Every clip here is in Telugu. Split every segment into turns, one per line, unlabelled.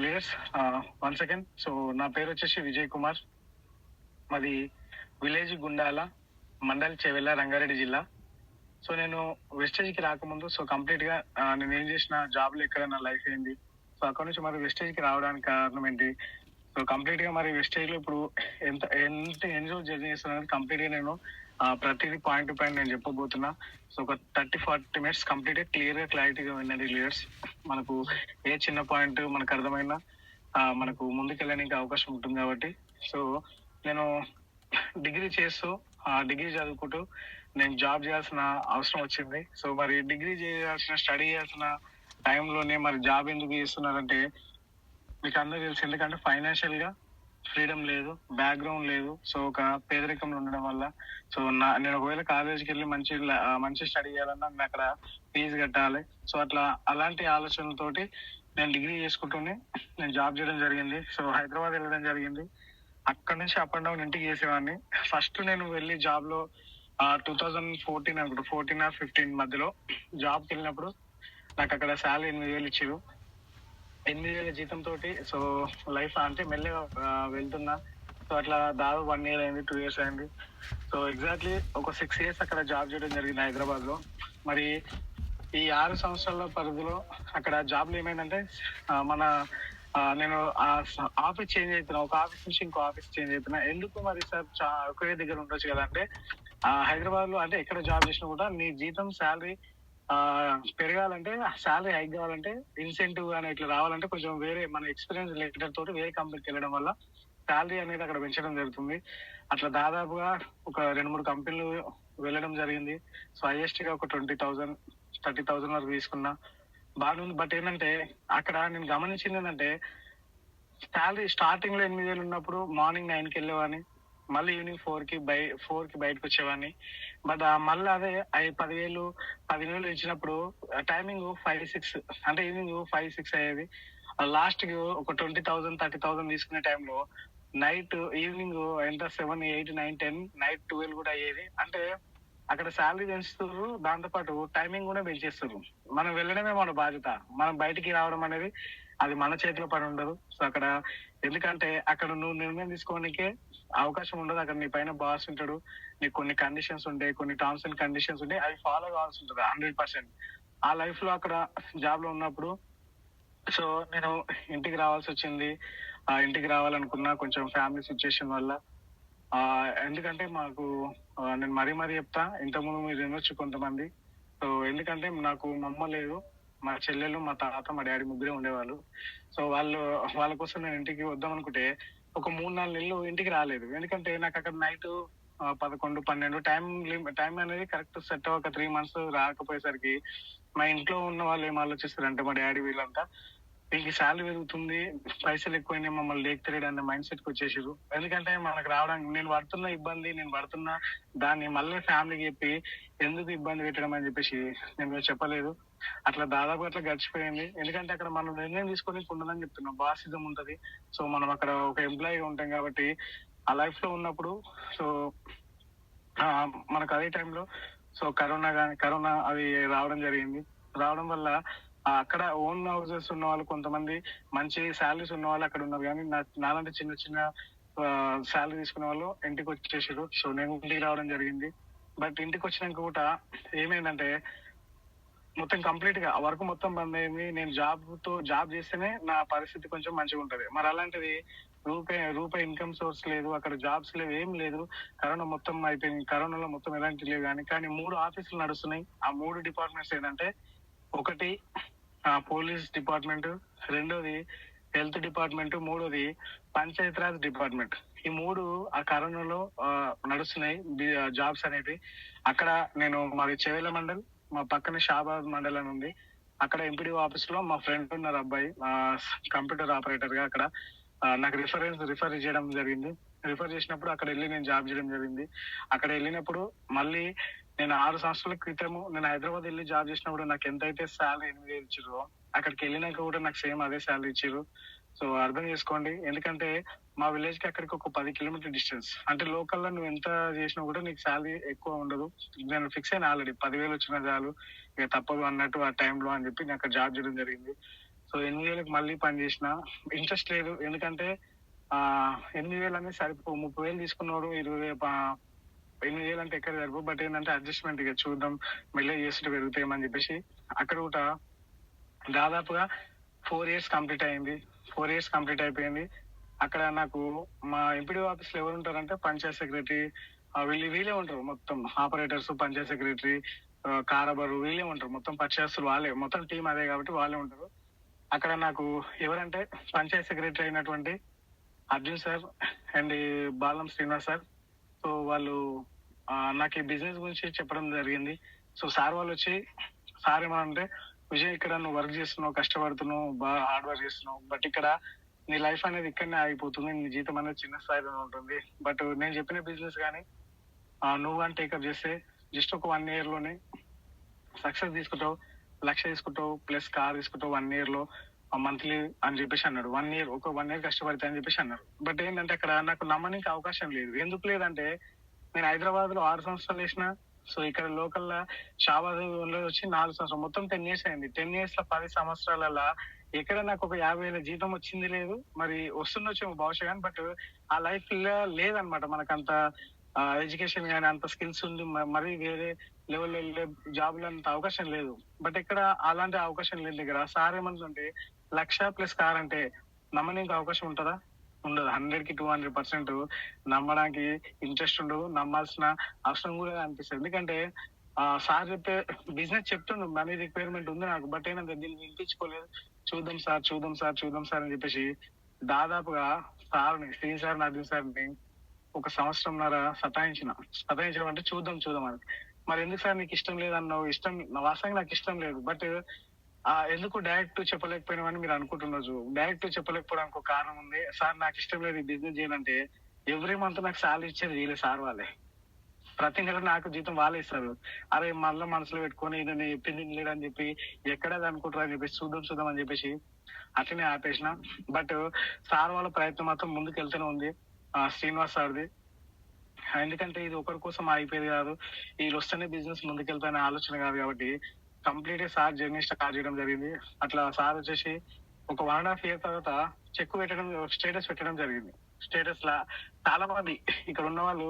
Lear's one second. సో నా పేరు వచ్చేసి విజయ్ కుమార్. మాది విలేజ్ గుండాల, మండల్ చెవెల్ల, రంగారెడ్డి జిల్లా. సో నేను వెస్టేజ్కి రాకముందు కంప్లీట్ గా నేను ఏం చేసిన జాబ్లో ఎక్కడ నా లైఫ్ ఏంది, సో అక్కడ నుంచి మరి వెస్టేజ్కి రావడానికి కారణం ఏంటి, సో కంప్లీట్ గా మరి వెస్టేజ్ లో ఇప్పుడు ఎన్ని రోజులు జర్నీ చేస్తున్నాను కంప్లీట్ గా నేను ప్రతిదీ పాయింట్ టు పాయింట్ నేను చెప్పబోతున్నా. సో ఒక 30-40 minutes కంప్లీట్ గా క్లియర్ గా క్లారిటీగా వినండి లీడర్స్. మనకు ఏ చిన్న పాయింట్ మనకు అర్థమైనా మనకు ముందుకెళ్ళడానికి అవకాశం ఉంటుంది కాబట్టి. సో నేను డిగ్రీ చేస్తూ డిగ్రీ చదువుకుంటూ నేను జాబ్ చేయాల్సిన అవసరం వచ్చింది. సో మరి డిగ్రీ చేయాల్సిన స్టడీ చేయాల్సిన టైంలోనే మరి జాబ్ ఎందుకు చేస్తున్నారంటే మీకు అందరూ తెలుసు, ఎందుకంటే ఫైనాన్షియల్ గా ఫ్రీడమ్ లేదు, బ్యాక్గ్రౌండ్ లేదు. సో ఒక పేదరికంలో ఉండడం వల్ల సో నేను ఒకవేళ కాలేజీకి వెళ్ళి మంచి స్టడీ చేయాలన్నా నేను అక్కడ ఫీజు కట్టాలి. సో అలాంటి ఆలోచనలతోటి నేను డిగ్రీ చేసుకుంటూనే నేను జాబ్ చేయడం జరిగింది. సో హైదరాబాద్ వెళ్ళడం జరిగింది. అక్కడ నుంచి అప్ అండ్ డౌన్ ఇంటికి చేసేవాడిని. ఫస్ట్ నేను వెళ్ళి జాబ్ లో 2014 అనుకుంటా, 14 or 15 మధ్యలో జాబ్కి వెళ్ళినప్పుడు నాకు అక్కడ శాలరీ 8,000 ఇచ్చారు. 8,000 జీతంతో సో లైఫ్ అంటే మెల్లగా వెళ్తున్నా. సో అట్లా దాదాపు 1 year అయింది, 2 years అయింది. సో ఎగ్జాక్ట్లీ ఒక 6 years అక్కడ జాబ్ చేయడం జరిగింది హైదరాబాద్ లో. మరి ఈ 6 సంవత్సరాల పరిధిలో అక్కడ జాబ్లో ఏమైందంటే నేను ఆఫీస్ చేంజ్ అవుతున్నా, ఒక ఆఫీస్ నుంచి ఇంకో ఆఫీస్ చేంజ్ అవుతున్నా. ఎందుకు మరి సార్ ఒకే దగ్గర ఉండొచ్చు కదా అంటే, హైదరాబాద్ లో అంటే ఎక్కడ జాబ్ చేసినా కూడా నీ జీతం శాలరీ పెరగాలంటే, శాలరీ హైక్ కావాలంటే, ఇన్సెంటివ్ అని ఇట్లా రావాలంటే కొంచెం వేరే మన ఎక్స్పీరియన్స్ లెటర్ తోటి వేరే కంపెనీకి వెళ్ళడం వల్ల శాలరీ అనేది అక్కడ పెంచడం జరుగుతుంది. అట్లా దాదాపుగా ఒక 2-3 కంపెనీలు వెళ్ళడం జరిగింది. సో హైయెస్ట్ గా ఒక 20,000 30,000 వరకు తీసుకున్నా, బాగుంది. బట్ ఏంటంటే అక్కడ నేను గమనించింది ఏంటంటే, శాలరీ స్టార్టింగ్ లో 8,000 ఉన్నప్పుడు మార్నింగ్ 9కి వెళ్ళేవాడిని, మళ్ళీ ఈవినింగ్ 4కి బయటకు వచ్చేవాడిని. బట్ మళ్ళీ అదే 10,000 ఇచ్చినప్పుడు టైమింగ్ 5-6 అంటే ఈవినింగ్ 5-6 అయ్యేది. లాస్ట్ కి ఒక 20,000 30,000 తీసుకునే టైంలో నైట్ ఈవినింగ్ ఎంత 7-8-9-10 నైట్ 12 కూడా అయ్యేది. అంటే అక్కడ శాలరీ పెంచుతారు, దాంతో పాటు టైమింగ్ కూడా పెంచేస్తారు. మనం వెళ్ళడమే మన బాధ్యత, మనం బయటికి రావడం అనేది అది మన చేతిలో పని ఉండదు. సో అక్కడ ఎందుకంటే అక్కడ నువ్వు నిర్ణయం తీసుకోవడానికే అవకాశం ఉండదు. అక్కడ నీ పైన బాస్ ఉంటాడు, నీకు కొన్ని కండిషన్స్ ఉంటాయి, కొన్ని టర్మ్స్ అండ్ కండిషన్స్ ఉంటాయి, అవి ఫాలో కావాల్సి ఉంటుంది 100%. ఆ లైఫ్ లో అక్కడ జాబ్ లో ఉన్నప్పుడు సో నేను ఇంటికి రావాల్సి వచ్చింది. ఇంటికి రావాలనుకున్నా కొంచెం ఫ్యామిలీ సిచ్యుయేషన్ వల్ల. ఎందుకంటే మాకు నేను మరీ చెప్తా, ఇంతకుముందు మీరు వినొచ్చు కొంతమంది. సో ఎందుకంటే నాకు మా అమ్మ లేదు, మా చెల్లెలు, మా తాత, మా డాడీ ముగ్గురే ఉండేవాళ్ళు. సో వాళ్ళ కోసం నేను ఇంటికి వద్దాం అనుకుంటే ఒక 3-4 నెలలు ఇంటికి రాలేదు. ఎందుకంటే నాకు అక్కడ నైట్ 11-12 టైం అనేది కరెక్ట్ సెట్ అవ్వక 3 months రాకపోయేసరికి మా ఇంట్లో ఉన్న వాళ్ళు ఏం ఆలోచిస్తారంటే, మా డాడీ వీళ్ళంతా వీళ్ళకి శాలరీ పెరుగుతుంది, పైసలు ఎక్కువైనాయి, మమ్మల్ని లేపుతలేడు అనే మైండ్ సెట్ కి వచ్చేసారు. ఎందుకంటే మనకు రావడానికి నేను పడుతున్న దాన్ని మళ్ళీ ఫ్యామిలీకి చెప్పి ఎందుకు ఇబ్బంది పెట్టడం అని చెప్పేసి నేను చెప్పలేదు. అట్లా దాదాపు అట్లా గడిచిపోయింది. ఎందుకంటే అక్కడ మనం నిర్ణయం తీసుకొని ఉండదని చెప్తున్నాం, బాసిజం ఉంటది. సో మనం అక్కడ ఒక ఎంప్లాయీగా ఉంటాం కాబట్టి ఆ లైఫ్ లో ఉన్నప్పుడు సో మనకు అదే టైంలో సో కరోనా అది రావడం జరిగింది. రావడం వల్ల అక్కడ ఓన్ హౌసెస్ ఉన్న వాళ్ళు, కొంతమంది మంచి శాలరీస్ ఉన్న వాళ్ళు అక్కడ ఉన్నారు. కానీ నాలాంటి చిన్న చిన్న శాలరీ తీసుకునే వాళ్ళు ఇంటికి వచ్చేసారు. సో నేను ఇంటికి రావడం జరిగింది. బట్ ఇంటికి వచ్చినాక కూడా ఏమైందంటే మొత్తం కంప్లీట్ గా వర్క్ మొత్తం బంద్ అయింది. నేను జాబ్ చేస్తేనే నా పరిస్థితి కొంచెం మంచిగా ఉంటది. మరి అలాంటిది రూపాయి ఇన్కమ్ సోర్స్ లేదు, అక్కడ జాబ్స్ లేవు, ఏం లేదు. కరోనా మొత్తం అయిపోయింది. కరోనాలో మొత్తం ఎలాంటి లేవు. కానీ 3 ఆఫీసులు నడుస్తున్నాయి. ఆ 3 డిపార్ట్మెంట్స్ ఏంటంటే, ఒకటి పోలీస్ డిపార్ట్మెంట్, రెండోది హెల్త్ డిపార్ట్మెంట్, మూడోది పంచాయతీరాజ్ డిపార్ట్మెంట్. ఈ 3 ఆ కరోనాలో నడుస్తున్నాయి జాబ్స్ అనేవి. అక్కడ నేను మాది చెవేల మండల్, మా పక్కన షాబాద్ మండల్ అని ఉంది. అక్కడ ఎంపీడీఓ ఆఫీస్ లో మా ఫ్రెండ్ ఉన్నారు, అబ్బాయి కంప్యూటర్ ఆపరేటర్ గా. అక్కడ నాకు రిఫర్ చేయడం జరిగింది. రిఫర్ చేసినప్పుడు అక్కడ వెళ్ళి నేను జాబ్ చేయడం జరిగింది. అక్కడ వెళ్ళినప్పుడు మళ్ళీ నేను 6 సంవత్సరాల క్రితము నేను హైదరాబాద్ వెళ్ళి జాబ్ చేసినప్పుడు నాకు ఎంతైతే శాలరీ 8,000 ఇచ్చారో, అక్కడికి వెళ్ళినాక కూడా నాకు సేమ్ అదే శాలరీ ఇచ్చారు. సో అర్థం చేసుకోండి. ఎందుకంటే మా విలేజ్ కి అక్కడికి ఒక 10 కిలోమీటర్ డిస్టెన్స్. అంటే లోకల్ లో నువ్వు ఎంత చేసినా కూడా నీకు శాలరీ ఎక్కువ ఉండదు. నేను ఫిక్స్ అయిన ఆల్రెడీ 10,000 వచ్చిన చాలు, ఇక తప్పదు అన్నట్టు ఆ టైంలో అని చెప్పి నేను అక్కడ జాబ్ చేయడం జరిగింది. సో సో 8,000కి మళ్ళీ పని చేసిన. ఇంట్రెస్ట్ లేదు. ఎందుకంటే 8,000 అనేది 30,000 తీసుకున్నోడు 8,000 అంటే ఎక్కడ సరిపో. బట్ ఏంటంటే అడ్జస్ట్మెంట్ ఇక చూద్దాం, మెల్లగా చేస్తుంటే పెరుగుతాయేమని చెప్పేసి అక్కడ కూడా దాదాపుగా 4 ఇయర్స్ కంప్లీట్ అయింది. 4 ఇయర్స్ కంప్లీట్ అయిపోయింది. అక్కడ నాకు మా ఎంపీడీ ఆఫీస్ లో ఎవరు ఉంటారంటే పంచాయత్ సెక్రటరీ, వీళ్ళే ఉంటారు. మొత్తం ఆపరేటర్స్, పంచాయత్ సెక్రటరీ, కారబరు వీళ్ళే ఉంటారు. మొత్తం పరిచయస్తులు వాళ్ళే, మొత్తం టీం అదే కాబట్టి వాళ్ళే ఉంటారు. అక్కడ నాకు ఎవరంటే పంచాయత్ సెక్రటరీ అయినటువంటి Arjun sir and Balam Srinivas sir. So వాళ్ళు నాకు ఈ బిజినెస్ గురించి చెప్పడం జరిగింది. సో సార్ వాళ్ళు వచ్చి, సార్ ఏమనంటే, విజయ్ ఇక్కడ నువ్వు వర్క్ చేస్తున్నావు, కష్టపడుతున్నావు, బాగా హార్డ్ వర్క్ చేస్తున్నావు, బట్ ఇక్కడ నీ లైఫ్ అనేది ఇక్కడనే ఆగిపోతుంది, నీ జీతం అనేది చిన్న స్థాయిలో ఉంటుంది. బట్ నేను చెప్పిన బిజినెస్ కానీ నువ్వు కానీ టేకప్ చేస్తే జస్ట్ ఒక 1 year లోనే సక్సెస్ తీసుకుంటావు. 1,00,000 తీసుకుంటావు, ప్లస్ కార్ తీసుకుంటావు 1 year లో మంత్లీ అని చెప్పేసి అన్నాడు. 1 year కష్టపడతా అని చెప్పేసి అన్నారు. బట్ ఏంటంటే అక్కడ నాకు నమ్మడానికి అవకాశం లేదు. ఎందుకు లేదంటే నేను హైదరాబాద్ లో 6 సంవత్సరాలు చేసిన. సో ఇక్కడ లోకల్ షాబాద్ లో వచ్చి 4 సంవత్సరాలు, మొత్తం 10 years అయింది. 10 years లో 10 సంవత్సరాలలో ఎక్కడ నాకు ఒక 50,000 జీతం వచ్చింది లేదు. మరి వస్తుండొచ్చు బహుశా కానీ, బట్ ఆ లైఫ్ లో లేదనమాట. మనకంత ఎడ్యుకేషన్ కానీ అంత స్కిల్స్ ఉంది, మరి వేరే లెవెల్ జాబ్ అంత అవకాశం లేదు. బట్ ఇక్కడ అలాంటి అవకాశం లేదు. దగ్గర సార్ ఏమంటుంటే 1,00,000 ప్లస్ కార్ అంటే నమ్మడానికి అవకాశం ఉంటుందా? ఉండదు. 100కి 200% నమ్మడానికి ఇంట్రెస్ట్ ఉండదు, నమ్మాల్సిన అవసరం కూడా అనిపిస్తుంది. ఎందుకంటే సార్ చెప్పే బిజినెస్ చెప్తుండు, మనీ రిక్వైర్మెంట్ ఉంది నాకు, బట్ ఏంటంటే దీన్ని వినిపించుకోలేదు. చూద్దాం సార్, చూద్దాం సార్, చూద్దాం సార్ అని చెప్పేసి దాదాపుగా శ్రీ సార్, అర్జున్ సార్ని ఒక 1.5 సంవత్సరం సతాయించడం అంటే చూద్దాం చూద్దాం అని. మరి ఎందుకు సార్ నీకు ఇష్టం లేదన్నావు? వాస్తవంగా నాకు ఇష్టం లేదు. బట్ ఎందుకు డైరెక్ట్ చెప్పలేకపోయినామని మీరు అనుకుంటున్నారు. డైరెక్ట్ చెప్పలేకపోవడానికి ఒక కారణం ఉంది. సార్ నాకు ఇష్టం లేదు ఈ బిజినెస్ చేయాలంటే, ఎవ్రీ మంత్ నాకు సాలరీ ఇచ్చేది వీళ్ళే, సార్ వాళ్ళే. ప్రతి నెల నాకు జీతం వాళ్ళే ఇస్తారు. అరే మళ్ళీ మనసులో పెట్టుకొని ఇది నేను చెప్పింది లేదని చెప్పి ఎక్కడది అనుకుంటారు అని చెప్పేసి చూద్దాం అని చెప్పేసి అట్లనే ఆపేసిన. బట్ సార్ వాళ్ళ ప్రయత్నం మాత్రం ముందుకు వెళ్తూనే ఉంది, శ్రీనివాస్ సార్ది. ఎందుకంటే ఇది ఒకరి కోసం ఆగిపోయేది కాదు, వీళ్ళు వస్తేనే బిజినెస్ ముందుకెళ్తానే ఆలోచన కాదు కాబట్టి కంప్లీట్ గా సార్ జర్నీ స్టార్ట్ చేయడం జరిగింది. అట్లా సార్ వచ్చేసి ఒక 1.5 year తర్వాత చెక్ పెట్టడం, స్టేటస్ పెట్టడం జరిగింది. స్టేటస్ లా చాలా మంది ఇక్కడ ఉన్న వాళ్ళు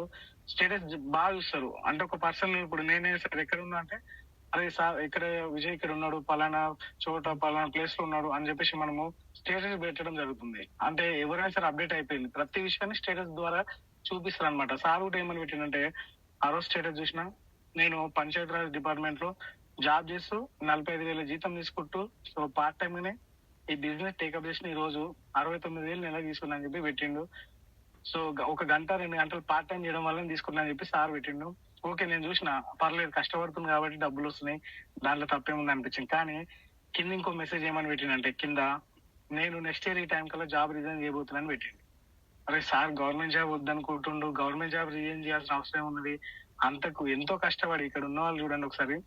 స్టేటస్ బాగా చూస్తారు. అంటే ఒక పర్సన్, ఇప్పుడు నేనే సార్ ఎక్కడ ఉన్నా అంటే, అరే సార్ ఇక్కడ విజయ్ ఇక్కడ ఉన్నాడు, పలానా చోట పలానా ప్లేస్ లో ఉన్నాడు అని చెప్పేసి మనము స్టేటస్ పెట్టడం జరుగుతుంది. అంటే ఎవరైనా సరే అప్డేట్ అయిపోయింది, ప్రతి విషయాన్ని స్టేటస్ ద్వారా చూపిస్తారు అనమాట. సార్ కూడా ఏమని పెట్టిందంటే, ఆ రోజు స్టేటస్ చూసిన, నేను పంచాయతీరాజ్ డిపార్ట్మెంట్ లో జాబ్ చేస్తూ 45,000 జీతం తీసుకుంటూ, సో పార్ట్ టైమ్ గానే ఈ బిజినెస్ టేకప్ చేసిన ఈ రోజు 69,000 నెలకు తీసుకున్నా అని చెప్పి పెట్టిండు. సో ఒక 1-2 గంటలు పార్ట్ టైం చేయడం వల్ల తీసుకున్నా అని చెప్పి సార్ పెట్టిండు. ఓకే, నేను చూసిన పర్లేదు, కష్టపడుతుంది కాబట్టి డబ్బులు వస్తున్నాయి, దాంట్లో తప్పేముంది అనిపించింది. కానీ కింద ఇంకో మెసేజ్ ఏమని పెట్టిందంటే, కింద నేను నెక్స్ట్ ఇయర్ ఈ టైం కల్లా జాబ్ రిజైన్ చేయబోతున్నాను పెట్టింది. అరే సార్ గవర్నమెంట్ జాబ్ వద్దనుకుంటుండు, గవర్నమెంట్ జాబ్ రిజైన్ చేయాల్సిన అవసరం ఉన్నది. అంతకు ఎంతో కష్టపడి ఇక్కడ ఉన్న వాళ్ళు చూడండి ఒకసారి,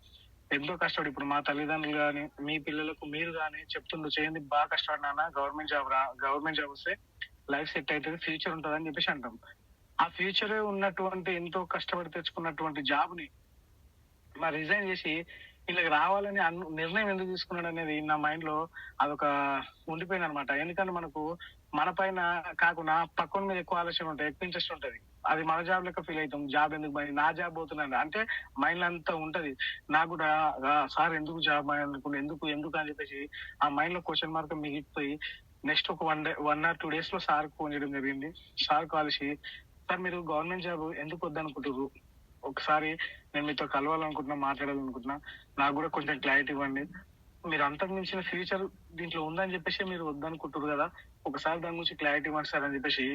ఎంతో కష్టపడి ఇప్పుడు మా తల్లిదండ్రులు కానీ మీ పిల్లలకు మీరు కానీ చెప్తుండ్రు, చేయండి బాగా కష్టపడినా, గవర్నమెంట్ జాబ్ వస్తే లైఫ్ సెట్ అవుతుంది, ఫ్యూచర్ ఉంటుంది అని చెప్పేసి అంటాం. ఆ ఫ్యూచర్ ఉన్నటువంటి ఎంతో కష్టపడి తెచ్చుకున్నటువంటి జాబ్ ని మరి రిజైన్ చేసి వీళ్ళకి రావాలని నిర్ణయం ఎందుకు తీసుకున్నాడు అనేది నా మైండ్ లో అదొక ఉండిపోయింది అనమాట. ఎందుకంటే మనకు మన పైన కాకుండా పక్కన మీద ఎక్కువ ఆలోచన ఉంటాయి, ఎక్కువ ఇంట్రెస్ట్ ఉంటది. అది మన జాబ్ లెక్క ఫీల్ అవుతాం. జాబ్ ఎందుకు పోయి, నా జాబ్ పోతున్నాను అంటే మైండ్ లో అంతా ఉంటది. నాకు కూడా సార్ ఎందుకు జాబ్ ఎందుకు అని చెప్పేసి ఆ మైండ్ లో క్వశ్చన్ మార్క్ మిగిలిపోయి నెక్స్ట్ ఒక 1 or 2 days లో సార్ ఫోన్ చేయడం జరిగింది. సార్ కాల్సి, సార్ మీరు గవర్నమెంట్ జాబ్ ఎందుకు వద్దనుకుంటారు, ఒకసారి నేను మీతో కలవాలనుకుంటున్నా, మాట్లాడాలనుకుంటున్నా, నాకు కూడా కొంచెం క్లారిటీ ఇవ్వండి. మీరు అంతకు మించిన ఫ్యూచర్ దీంట్లో ఉందని చెప్పేసి మీరు వద్దనుకుంటారు కదా, ఒకసారి దాని గురించి క్లారిటీ ఇవ్వండి సార్ అని చెప్పేసి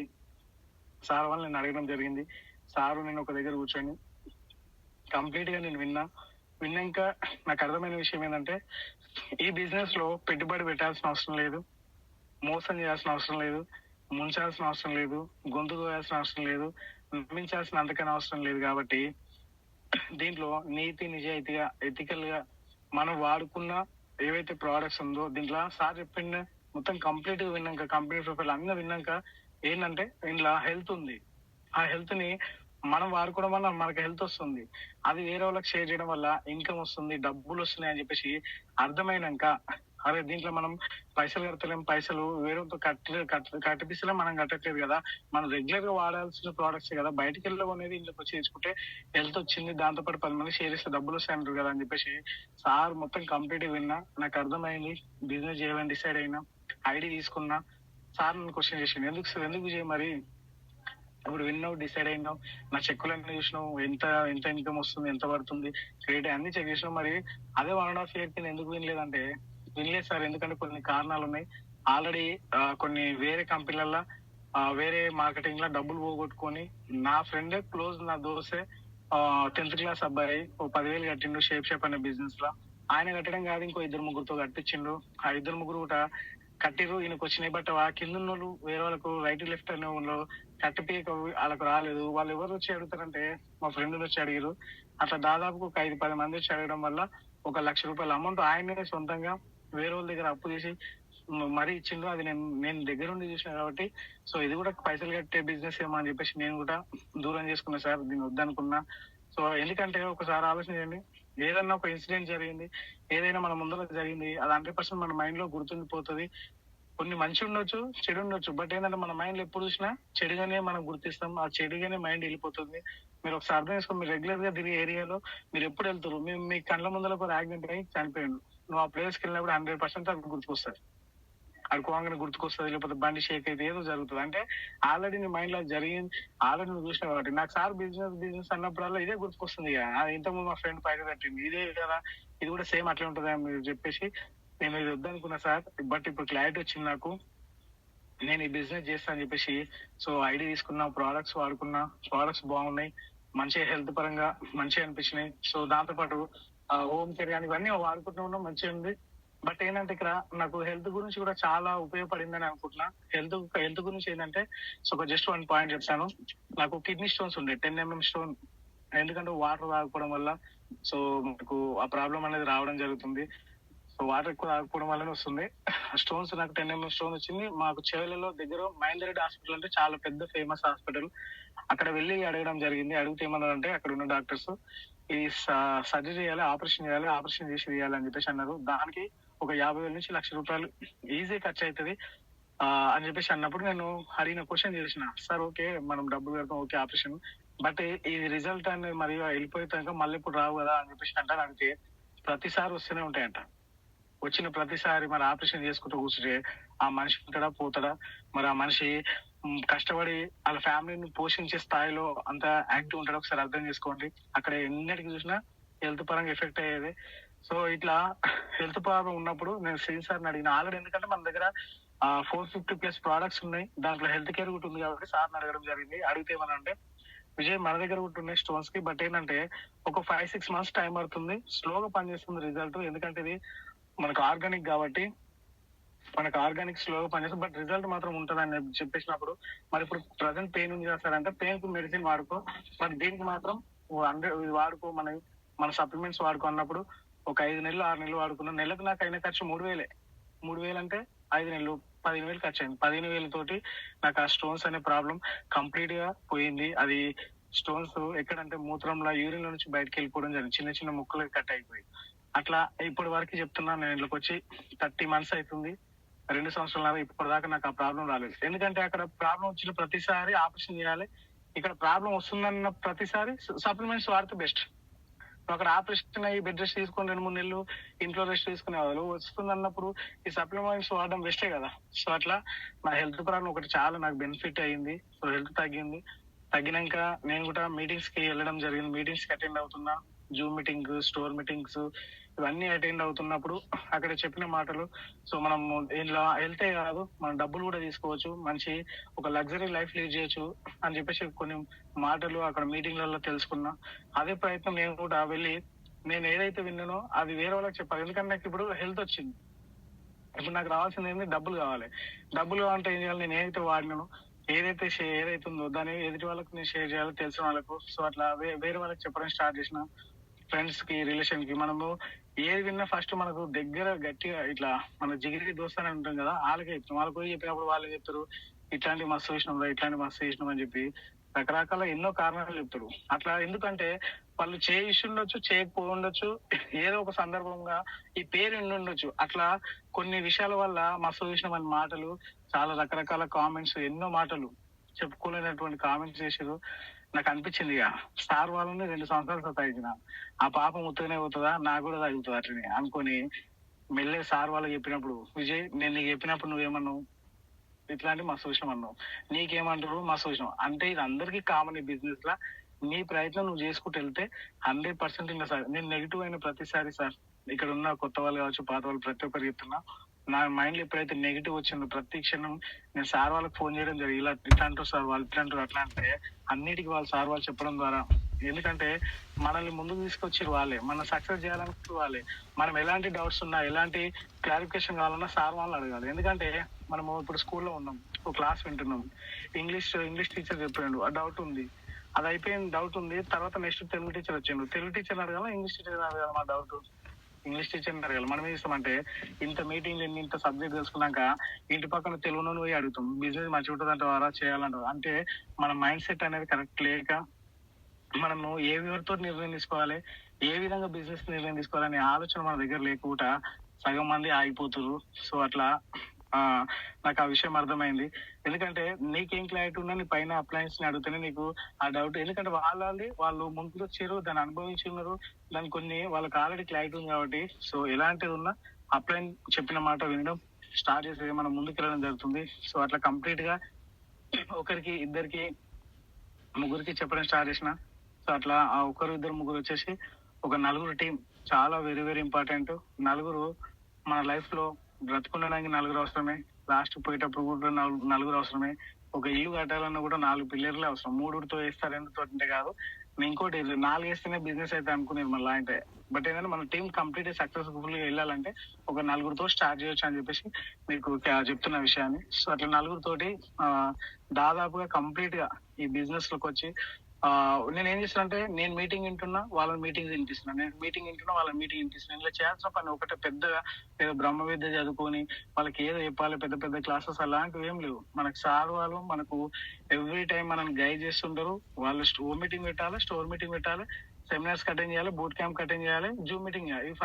సార్ వాళ్ళు నేను అడగడం జరిగింది. సారు నేను ఒక దగ్గర కూర్చొని కంప్లీట్ గా నేను విన్నాక నాకు అర్థమైన విషయం ఏంటంటే, ఈ బిజినెస్ లో పెట్టుబడి పెట్టాల్సిన అవసరం లేదు, మోసం చేయాల్సిన అవసరం లేదు, ముంచాల్సిన అవసరం లేదు, గొంతు కోయాల్సిన అవసరం లేదు, నమ్మించాల్సిన అంతకన్నా అవసరం లేదు. కాబట్టి దీంట్లో నీతి నిజాయితీగా ఎథికల్ గా మనం వాడుకున్న ఏవైతే ప్రోడక్ట్స్ ఉందో దీంట్లో సార్ చెప్పిన మొత్తం కంప్లీట్ గా విన్నాక, కంపెనీ ప్రొఫైల్ అన్నీ విన్నాక ఏంటంటే ఇంట్లో హెల్త్ ఉంది. ఆ హెల్త్ ని మనం వాడుకోవడం వల్ల మనకు హెల్త్ వస్తుంది. అది వేరే వాళ్ళకి షేర్ చేయడం వల్ల ఇన్కమ్ వస్తుంది, డబ్బులు వస్తున్నాయి అని చెప్పేసి అర్థమైనాక, అరే దీంట్లో మనం పైసలు కడతలేం, పైసలు వేరేతో కట్టిపిస్తలేం, మనం కట్టట్లేదు కదా, మనం రెగ్యులర్ గా వాడాల్సిన ప్రోడక్ట్స్ కదా, బయటికి వెళ్ళి కొనేది ఇంట్లోకి వచ్చి తీసుకుంటే హెల్త్ వచ్చింది, దాంతో పాటు 10 మంది షేర్ ఇస్తే డబ్బులు వస్తాయి అంటారు కదా అని చెప్పేసి సార్ మొత్తం కంప్లీట్ విన్నా, నాకు అర్థమైంది, బిజినెస్ చేయాలని డిసైడ్ అయినా, ఐడి తీసుకున్నా. సార్ నన్ను క్వశ్చన్ చేసిండు, ఎందుకు సార్, ఎందుకు విజయ్ మరి ఇప్పుడు విన్నావు, డిసైడ్ అయినావు, నా చెక్కులన్నీ చూసినావు, ఎంత ఎంత ఇన్కమ్ వస్తుంది, ఎంత పడుతుంది, క్రెడిట్ అన్ని చెక్ చేసినావు, మరి అదే 1.5 year కింద ఎందుకు వినలేదంటే, వినలేదు సార్, ఎందుకంటే కొన్ని కారణాలు ఉన్నాయి. ఆల్రెడీ కొన్ని వేరే కంపెనీలలో వేరే మార్కెటింగ్ లో డబ్బులు పోగొట్టుకొని, నా ఫ్రెండ్ క్లోజ్, నా దోసే 10th class అబ్బాయి, ఓ 10,000 కట్టిండు షేప్ అనే బిజినెస్ లో. ఆయన కట్టడం కాదు, ఇంకో 2 ముగ్గురుతో కట్టించిండు. ఆ 2 ముగ్గురు కూడా కట్టిరు, ఈయనకు వచ్చినాయి. బట్ ఆ కింద ఉన్నోళ్ళు వేరే వాళ్ళకు రైట్ లెఫ్ట్ అనే వాళ్ళు కట్టిపీక వాళ్ళకు రాలేదు. వాళ్ళు ఎవరు వచ్చి అడుగుతారంటే మా ఫ్రెండ్ వచ్చి అడిగారు. అట్లా దాదాపు ఒక 5-10 మంది వచ్చి అడగడం వల్ల ఒక ₹1,00,000 అమౌంట్ ఆయనే సొంతంగా వేరే వాళ్ళ దగ్గర అప్పు చేసి మరీ ఇచ్చిండు. అది నేను దగ్గరుండి చూసిన కాబట్టి, సో ఇది కూడా పైసలు కట్టే బిజినెస్ ఏమో అని చెప్పేసి నేను కూడా దూరం చేసుకున్నా సార్, దీన్ని వద్దనుకున్నా. సో ఎందుకంటే ఒకసారి ఆలోచించండి, ఏదన్నా ఒక ఇన్సిడెంట్ జరిగింది, ఏదైనా మన ముందర జరిగింది, అది 100% మన మైండ్ లో గుర్తుండిపోతుంది. కొన్ని మంచి ఉండొచ్చు, చెడు ఉండొచ్చు, బట్ ఏంటంటే మన మైండ్ లో ఎప్పుడు చూసినా చెడుగానే మనం గుర్తిస్తాం, ఆ చెడుగానే మైండ్ వెళ్ళిపోతుంది. మీరు ఒకసారి అర్థం చేసుకోండి, మీరు రెగ్యులర్ గా తిరిగే ఏరియాలో మీరు ఎప్పుడు వెళ్తారు, మేము మీ కళ్ళ ముందర ఒక యాక్సిడెంట్ అయ్యి చనిపోయాడు, నువ్వు ఆ ప్లేస్ కి వెళ్ళినప్పుడు 100% అది గుర్తుకొస్తుంది, అడుకోగానే గుర్తుకొస్తుంది, లేకపోతే బండి షేక్ అయితే ఏదో జరుగుతుంది. అంటే ఆల్రెడీ నీ మైండ్ లో జరిగింది, ఆల్రెడీ నువ్వు చూసినావు కాబట్టి. నాకు సార్ బిజినెస్ బిజినెస్ అన్నప్పుడల్లా ఇదే గుర్తుకొస్తుంది. ఇక ఇంతకుముందు మా ఫ్రెండ్ పైన కట్టింది ఇదే కదా, ఇది కూడా సేమ్ అట్లే ఉంటుంది అని మీరు చెప్పేసి నేను ఇది వద్దనుకున్నా సార్. బట్ ఇప్పుడు క్లారిటీ వచ్చింది నాకు, నేను ఈ బిజినెస్ చేస్తా అని చెప్పేసి. సో ఐడి తీసుకున్నా, ప్రోడక్ట్స్ వాడుకున్నా, ప్రోడక్ట్స్ బాగున్నాయి, మంచిగా హెల్త్ పరంగా మంచిగా అనిపించినాయి. సో దాంతో పాటు హోమ్ కేర్ కానీ ఇవన్నీ వాడుకుంటూ ఉన్నాం, మంచిగా ఉంది. బట్ ఏంటంటే ఇక్కడ నాకు హెల్త్ గురించి కూడా చాలా ఉపయోగపడిందని అనుకుంటున్నా. హెల్త్ గురించి ఏంటంటే, సో ఒక జస్ట్ 1 పాయింట్ చెప్తాను. నాకు కిడ్నీ స్టోన్స్ ఉండే 10 mm స్టోన్, ఎందుకంటే వాటర్ తాగకపోవడం వల్ల సో నాకు ఆ ప్రాబ్లం అనేది రావడం జరుగుతుంది. సో వాటర్ ఎక్కువ తాగకపోవడం వల్లనే వస్తుంది స్టోన్స్. నాకు 10 mm స్టోన్ వచ్చింది. మాకు చెవెలలో దగ్గర మహేందర్ రెడ్డి హాస్పిటల్ అంటే చాలా పెద్ద ఫేమస్ హాస్పిటల్. అక్కడ వెళ్ళి అడగడం జరిగింది. అడిగితే ఏమన్నారంటే అక్కడ ఉన్న డాక్టర్స్, ఈ సర్జరీ చేయాలి, ఆపరేషన్ చేయాలి, ఆపరేషన్ చేసి చేయాలి అని చెప్పేసి అన్నారు. దానికి ఒక 50,000 నుంచి ₹1,00,000 ఈజీ ఖర్చు అవుతుంది అని చెప్పేసి అన్నప్పుడు నేను అడిగిన క్వశ్చన్ చేసిన, సార్ ఓకే మనం డబ్బులు కడతాం, ఓకే ఆపరేషన్, బట్ ఈ రిజల్ట్ అనేది మరి వెళ్ళిపోయాక మళ్ళీ ఇప్పుడు రావు కదా అని చెప్పేసి అంటారు. అంటే ప్రతిసారి వస్తూనే ఉంటాయంట. వచ్చిన ప్రతిసారి మరి ఆపరేషన్ చేసుకుంటూ కూర్చుంటే ఆ మనిషి ఉంటాడా, పోతాడా? మరి ఆ మనిషి కష్టపడి వాళ్ళ ఫ్యామిలీని పోషించే స్థాయిలో అంత యాక్టివ్ ఉంటాడు, ఒకసారి అర్థం చేసుకోండి. అక్కడ ఎన్నిటికి చూసినా హెల్త్ పరంగా ఎఫెక్ట్ అయ్యేది. సో ఇట్లా హెల్త్ ప్రాబ్లం ఉన్నప్పుడు నేను శ్రీన్ సార్ని అడిగిన ఆల్రెడీ, ఎందుకంటే మన దగ్గర 450+ ప్రోడక్ట్స్ ఉన్నాయి, దాంట్లో హెల్త్ కేర్ కూడా ఉంది కాబట్టి సార్ని అడగడం జరిగింది. అడిగితే ఏమనంటే, విజయ్ మన దగ్గర కూడా ఉన్నాయి స్టోన్స్ కి, బట్ ఏంటంటే ఒక 5-6 months టైం పడుతుంది, స్లోగా పనిచేస్తుంది రిజల్ట్, ఎందుకంటే ఇది మనకు ఆర్గానిక్ కాబట్టి మనకు ఆర్గానిక్ స్లోగా పనిచేస్తుంది, బట్ రిజల్ట్ మాత్రం ఉంటుందని చెప్పేసినప్పుడు, మరి ఇప్పుడు ప్రజెంట్ పెయిన్ ఉంది చేస్తారంటే పెయిన్ కు మెడిసిన్ వాడుకో, బట్ దీనికి మాత్రం ఇది వాడుకో, మన సప్లిమెంట్స్ వాడుకో అన్నప్పుడు ఒక 5 నెలలు 6 నెలలు వాడుకున్నా. నెలకు నాకు అయిన ఖర్చు 3,000. 3,000 అంటే 5 నెలలు 15,000 ఖర్చు అయింది. 15,000 తోటి నాకు ఆ స్టోన్స్ అనే ప్రాబ్లం కంప్లీట్ గా పోయింది. అది స్టోన్స్ ఎక్కడంటే మూత్రంలో, యూరిన్ నుంచి బయటకు వెళ్ళిపోవడం జరిగింది, చిన్న చిన్న ముక్కలు కట్ అయిపోయి. అట్లా ఇప్పటి వరకు చెప్తున్నా, నేను ఇంట్లోకి వచ్చి 30 months అవుతుంది, 2 సంవత్సరాల ఇప్పటిదాకా నాకు ఆ ప్రాబ్లం రాలేదు. ఎందుకంటే అక్కడ ప్రాబ్లం వచ్చిన ప్రతిసారి ఆపరేషన్ చేయాలి, ఇక్కడ ప్రాబ్లం వస్తుందన్న ప్రతిసారి సప్లిమెంట్స్ వాడితే బెస్ట్. అక్కడ ఆపరేషన్ అయ్యి బెడ్ రెస్ట్ తీసుకొని 2-3 నెలలు ఇంట్లో రెస్ట్ తీసుకునే వాళ్ళు వస్తుంది అన్నప్పుడు ఈ సప్లిమెంట్స్ వాడడం బెస్టే కదా. సో అట్లా నా హెల్త్ పరంగా ఒకటి చాలా నాకు బెనిఫిట్ అయ్యింది. సో హెల్త్ తగ్గింది. తగ్గినాక నేను కూడా మీటింగ్స్ కి వెళ్ళడం జరిగింది, మీటింగ్స్ కి అటెండ్ అవుతున్నా, జూమ్ మీటింగ్, స్టోర్ మీటింగ్స్, ఇవన్నీ అటెండ్ అవుతున్నప్పుడు అక్కడ చెప్పిన మాటలు, సో మనం ఇలా వెళ్తే కాదు, మనం డబ్బులు కూడా తీసుకోవచ్చు, మంచి ఒక లగ్జరీ లైఫ్ లీడ్ చేయొచ్చు అని చెప్పేసి కొన్ని మాటలు అక్కడ మీటింగ్లలో తెలుసుకున్నా. అదే ప్రయత్నం నేను కూడా వెళ్ళి, నేను ఏదైతే విన్నానో అది వేరే వాళ్ళకి చెప్పాలి. ఎందుకంటే నాకు ఇప్పుడు హెల్త్ వచ్చింది, ఇప్పుడు నాకు రావాల్సింది ఏంటి, డబ్బులు కావాలి. డబ్బులు కావాలంటే ఏం చేయాలి, నేను ఏదైతే వాడినానో, ఏదైతే ఉందో దాన్ని ఎదుటి వాళ్ళకి నేను షేర్ చేయాలో తెలిసిన వాళ్ళకు. సో అట్లా వేరే వాళ్ళకి చెప్పడం స్టార్ట్ చేసిన, ఫ్రెండ్స్ కి, రిలేషన్ కి. మనము ఏది విన్నా ఫస్ట్ మనకు దగ్గర గట్టిగా ఇట్లా మన జిగిరి దోస్త్ అని ఉంటాం కదా, వాళ్ళకే చెప్తాం. వాళ్ళకి పోయి చెప్పినప్పుడు వాళ్ళు చెప్తారు, ఇట్లాంటి మస్తు చూసినాం, ఇట్లాంటి మస్తు చేసినాం అని చెప్పి రకరకాల ఎన్నో కారణాలు చెప్తారు. అట్లా ఎందుకంటే వాళ్ళు చేసి ఉండొచ్చు, చేయకపోవచ్చు, ఏదో ఒక సందర్భంగా ఈ పేరు ఉండి ఉండొచ్చు. అట్లా కొన్ని విషయాల వల్ల మస్తు చూసినాం అనే మాటలు, చాలా రకరకాల కామెంట్స్, ఎన్నో మాటలు చెప్పుకోలేనటువంటి కామెంట్స్ చేసారు. నాకు అనిపించింది ఇక సార్ వాళ్ళని 2 సంవత్సరాలు సతాయించిన, ఆ పాప ముత్తగానే పోతుందా, నాకు కూడా తగ్గుతుంది అట్లనే అనుకొని మెల్లే సార్ వాళ్ళకి చెప్పినప్పుడు, విజయ్ నేను నీకు చెప్పినప్పుడు నువ్వేమన్నావు, ఇట్లాంటి మస్తు విషయం అన్నావు, నీకేమంటారు మస్తు విషయం అంటే ఇది అందరికీ కామన్ ఈ బిజినెస్ లా. నీ ప్రయత్నం నువ్వు చేసుకుంటూ వెళ్తే 100% ఇంకా సార్ నేను నెగిటివ్ అయిన ప్రతిసారి సార్ ఇక్కడ ఉన్న కొత్త వాళ్ళు కావచ్చు, పాత వాళ్ళు ప్రతి ఒక్కరు చెప్తున్నా, నా మైండ్ లో ఎప్పుడైతే నెగిటివ్ వచ్చిందో ప్రతి క్షణం నేను సార్ వాళ్ళకి ఫోన్ చేయడం జరిగింది. ఇలా ఇట్లా అంటారు సార్ వాళ్ళు, ఇట్లా అంటారు అట్లా అంటే అన్నిటికీ వాళ్ళు సార్ వాళ్ళు చెప్పడం ద్వారా, ఎందుకంటే మనల్ని ముందుకు తీసుకొచ్చారు వాళ్ళే, మన సక్సెస్ చేయాలనుకుంటారు వాళ్ళే. మనం ఎలాంటి డౌట్స్ ఉన్నా, ఎలాంటి క్లారిఫికేషన్ కావాలన్నా సార్ వాళ్ళని అడగాలి. ఎందుకంటే మనము ఇప్పుడు స్కూల్లో ఉన్నాం, ఒక క్లాస్ వింటున్నాం, ఇంగ్లీష్ టీచర్ చెప్పాడు, ఆ డౌట్ ఉంది, అది అయిపోయింది, డౌట్ ఉంది, తర్వాత నెక్స్ట్ తెలుగు టీచర్ వచ్చిండు, తెలుగు టీచర్ అడగాల, ఇంగ్లీష్ టీచర్ అడగాల, మా డౌట్ ఇంగ్లీష్ టీచర్ అడగాలి. మనం ఏం చేస్తామంటే ఇంత మీటింగ్ ఇంత సబ్జెక్ట్ తెలుసుకున్నాక ఇంటి పక్కన తెలుగులో పోయి అడుగుతాం, బిజినెస్ మంచిగా ఉంటుంది అంటే వారా చేయాలంటారు. అంటే మన మైండ్ సెట్ అనేది కరెక్ట్ లేక మనము ఏ వివరితో నిర్ణయం తీసుకోవాలి, ఏ విధంగా బిజినెస్ నిర్ణయం తీసుకోవాలనే ఆలోచన మన దగ్గర లేకుండా సగం మంది ఆగిపోతున్నారు. సో అట్లా ఆ నాకు ఆ విషయం అర్థమైంది. ఎందుకంటే నీకేం క్లారిటీ ఉన్నా నీ పైన అప్లయన్స్ ని అడిగితేనే నీకు ఆ డౌట్, ఎందుకంటే వాళ్ళు ముందుకు వచ్చారు, దాన్ని అనుభవించి ఉన్నారు, దాని కొన్ని వాళ్ళకి ఆల్రెడీ క్లారిటీ ఉంది కాబట్టి. సో ఎలాంటిది ఉన్నా అప్లైన్ చెప్పిన మాట వినడం స్టార్ట్ చేసేది, మనం ముందుకు వెళ్ళడం జరుగుతుంది. సో అట్లా కంప్లీట్ గా ఒకరికి, ఇద్దరికి, ముగ్గురికి చెప్పడం స్టార్ట్ చేసిన. సో అట్లా ఆ ఒకరు, ఇద్దరు, ముగ్గురు వచ్చేసి ఒక నలుగురు టీం, చాలా వెరీ వెరీ ఇంపార్టెంట్. నలుగురు మన లైఫ్ లో బ్రతుకుండడానికి నలుగురు అవసరమే, లాస్ట్ పోయేటప్పుడు కూడా నలుగురు అవసరమే. ఒక ఇల్లు కట్టాలన్నా కూడా 4 పిల్లర్లే అవసరం. 3తో వేస్తారు, 2తో అంటే కాదు. ఇంకోటి 4 వేస్తేనే బిజినెస్ అయితే అనుకునేది మళ్ళీ అంటే. బట్ ఏంటంటే మన టీం కంప్లీట్ సక్సెస్ఫుల్ గా వెళ్ళాలంటే ఒక నలుగురితో స్టార్ట్ చేయొచ్చు అని చెప్పేసి మీకు చెప్తున్న విషయాన్ని. సో అట్లా నలుగురితోటి దాదాపుగా కంప్లీట్ గా ఈ బిజినెస్ లోకి వచ్చి నేను ఏం చేస్తానంటే, నేను మీటింగ్ వింటున్నా, వాళ్ళని మీటింగ్ వినిపిస్తున్నా, నేను మీటింగ్ వింటున్నా, వాళ్ళని మీటింగ్ వినిపిస్తున్నా. ఇలా చేయాల్సిన పని ఒకటే పెద్దగా ఏదో బ్రహ్మ విద్య చదువుకొని వాళ్ళకి ఏదో చెప్పాలి, పెద్ద పెద్ద క్లాసెస్ అలాంటివి ఏం లేవు. మనకు సార్ వాళ్ళు మనకు ఎవ్రీ టైం మనల్ని గైడ్ చేస్తుంటారు. వాళ్ళు స్టోర్ మీటింగ్ పెట్టాలి, సెమినార్స్ అటెండ్ చేయాలి, బూట్ క్యాంప్ అటెండ్ చేయాలి, జూమ్ మీటింగ్ చేయాలి. ఇవి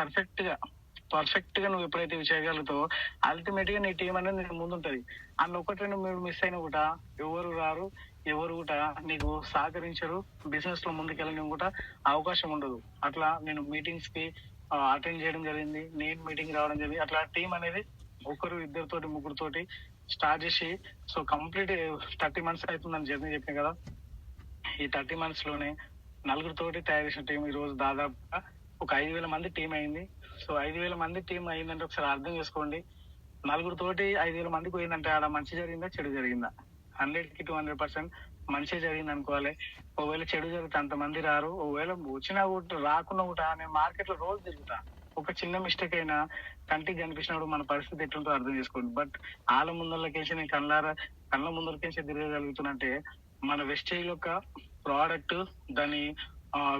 పర్ఫెక్ట్ గా నువ్వు ఎప్పుడైతే చేయగలుగుతావో అల్టిమేట్ గా నీ టీం అనేది నీ ముందుంటది. అందులో ఒకటి రెండు మీరు మిస్ అయిన కూడా ఎవరు రారు, ఎవరు కూడా నీకు సహకరించరు, బిజినెస్ లో ముందుకెళ్ళని కూడా అవకాశం ఉండదు. అట్లా నేను మీటింగ్స్ కి అటెండ్ చేయడం జరిగింది, నేను మీటింగ్ రావడం జరిగింది. అట్లా టీం అనేది ఒకరు, ఇద్దరితోటి, ముగ్గురుతోటి స్టార్ట్ చేసి సో కంప్లీట్ 30 months అవుతుందని జర్నీ చెప్పిన కదా. ఈ 30 months లోనే నలుగురితోటి తయారు చేసిన టీం ఈ రోజు దాదాపుగా ఒక 5,000 మంది టీం అయింది. సో 5,000 మంది టీం అయిందంటే ఒకసారి అర్థం చేసుకోండి, నలుగురితోటి 5,000 మందికి పోయిందంటే ఆడ మంచి జరిగిందా, చెడు జరిగిందా? 100కి 200% మంచి జరిగింది అనుకోవాలి. ఒకవేళ చెడు జరిగితే అంతమంది రారు, ఒకవేళ వచ్చినా కూడా రాకుండా కూడా నేను మార్కెట్ లో రోజు తిరుగుతా, ఒక చిన్న మిస్టేక్ అయినా కంటికి కనిపించినప్పుడు మన పరిస్థితి ఎట్లుంటో అర్థం చేసుకోండి. బట్ వాళ్ళ ముందరకేసి నేను కళ్ళ ముందరకేసి తిరగగలుగుతున్నంటే మన వెస్టేజ్ యొక్క ప్రోడక్ట్ దాని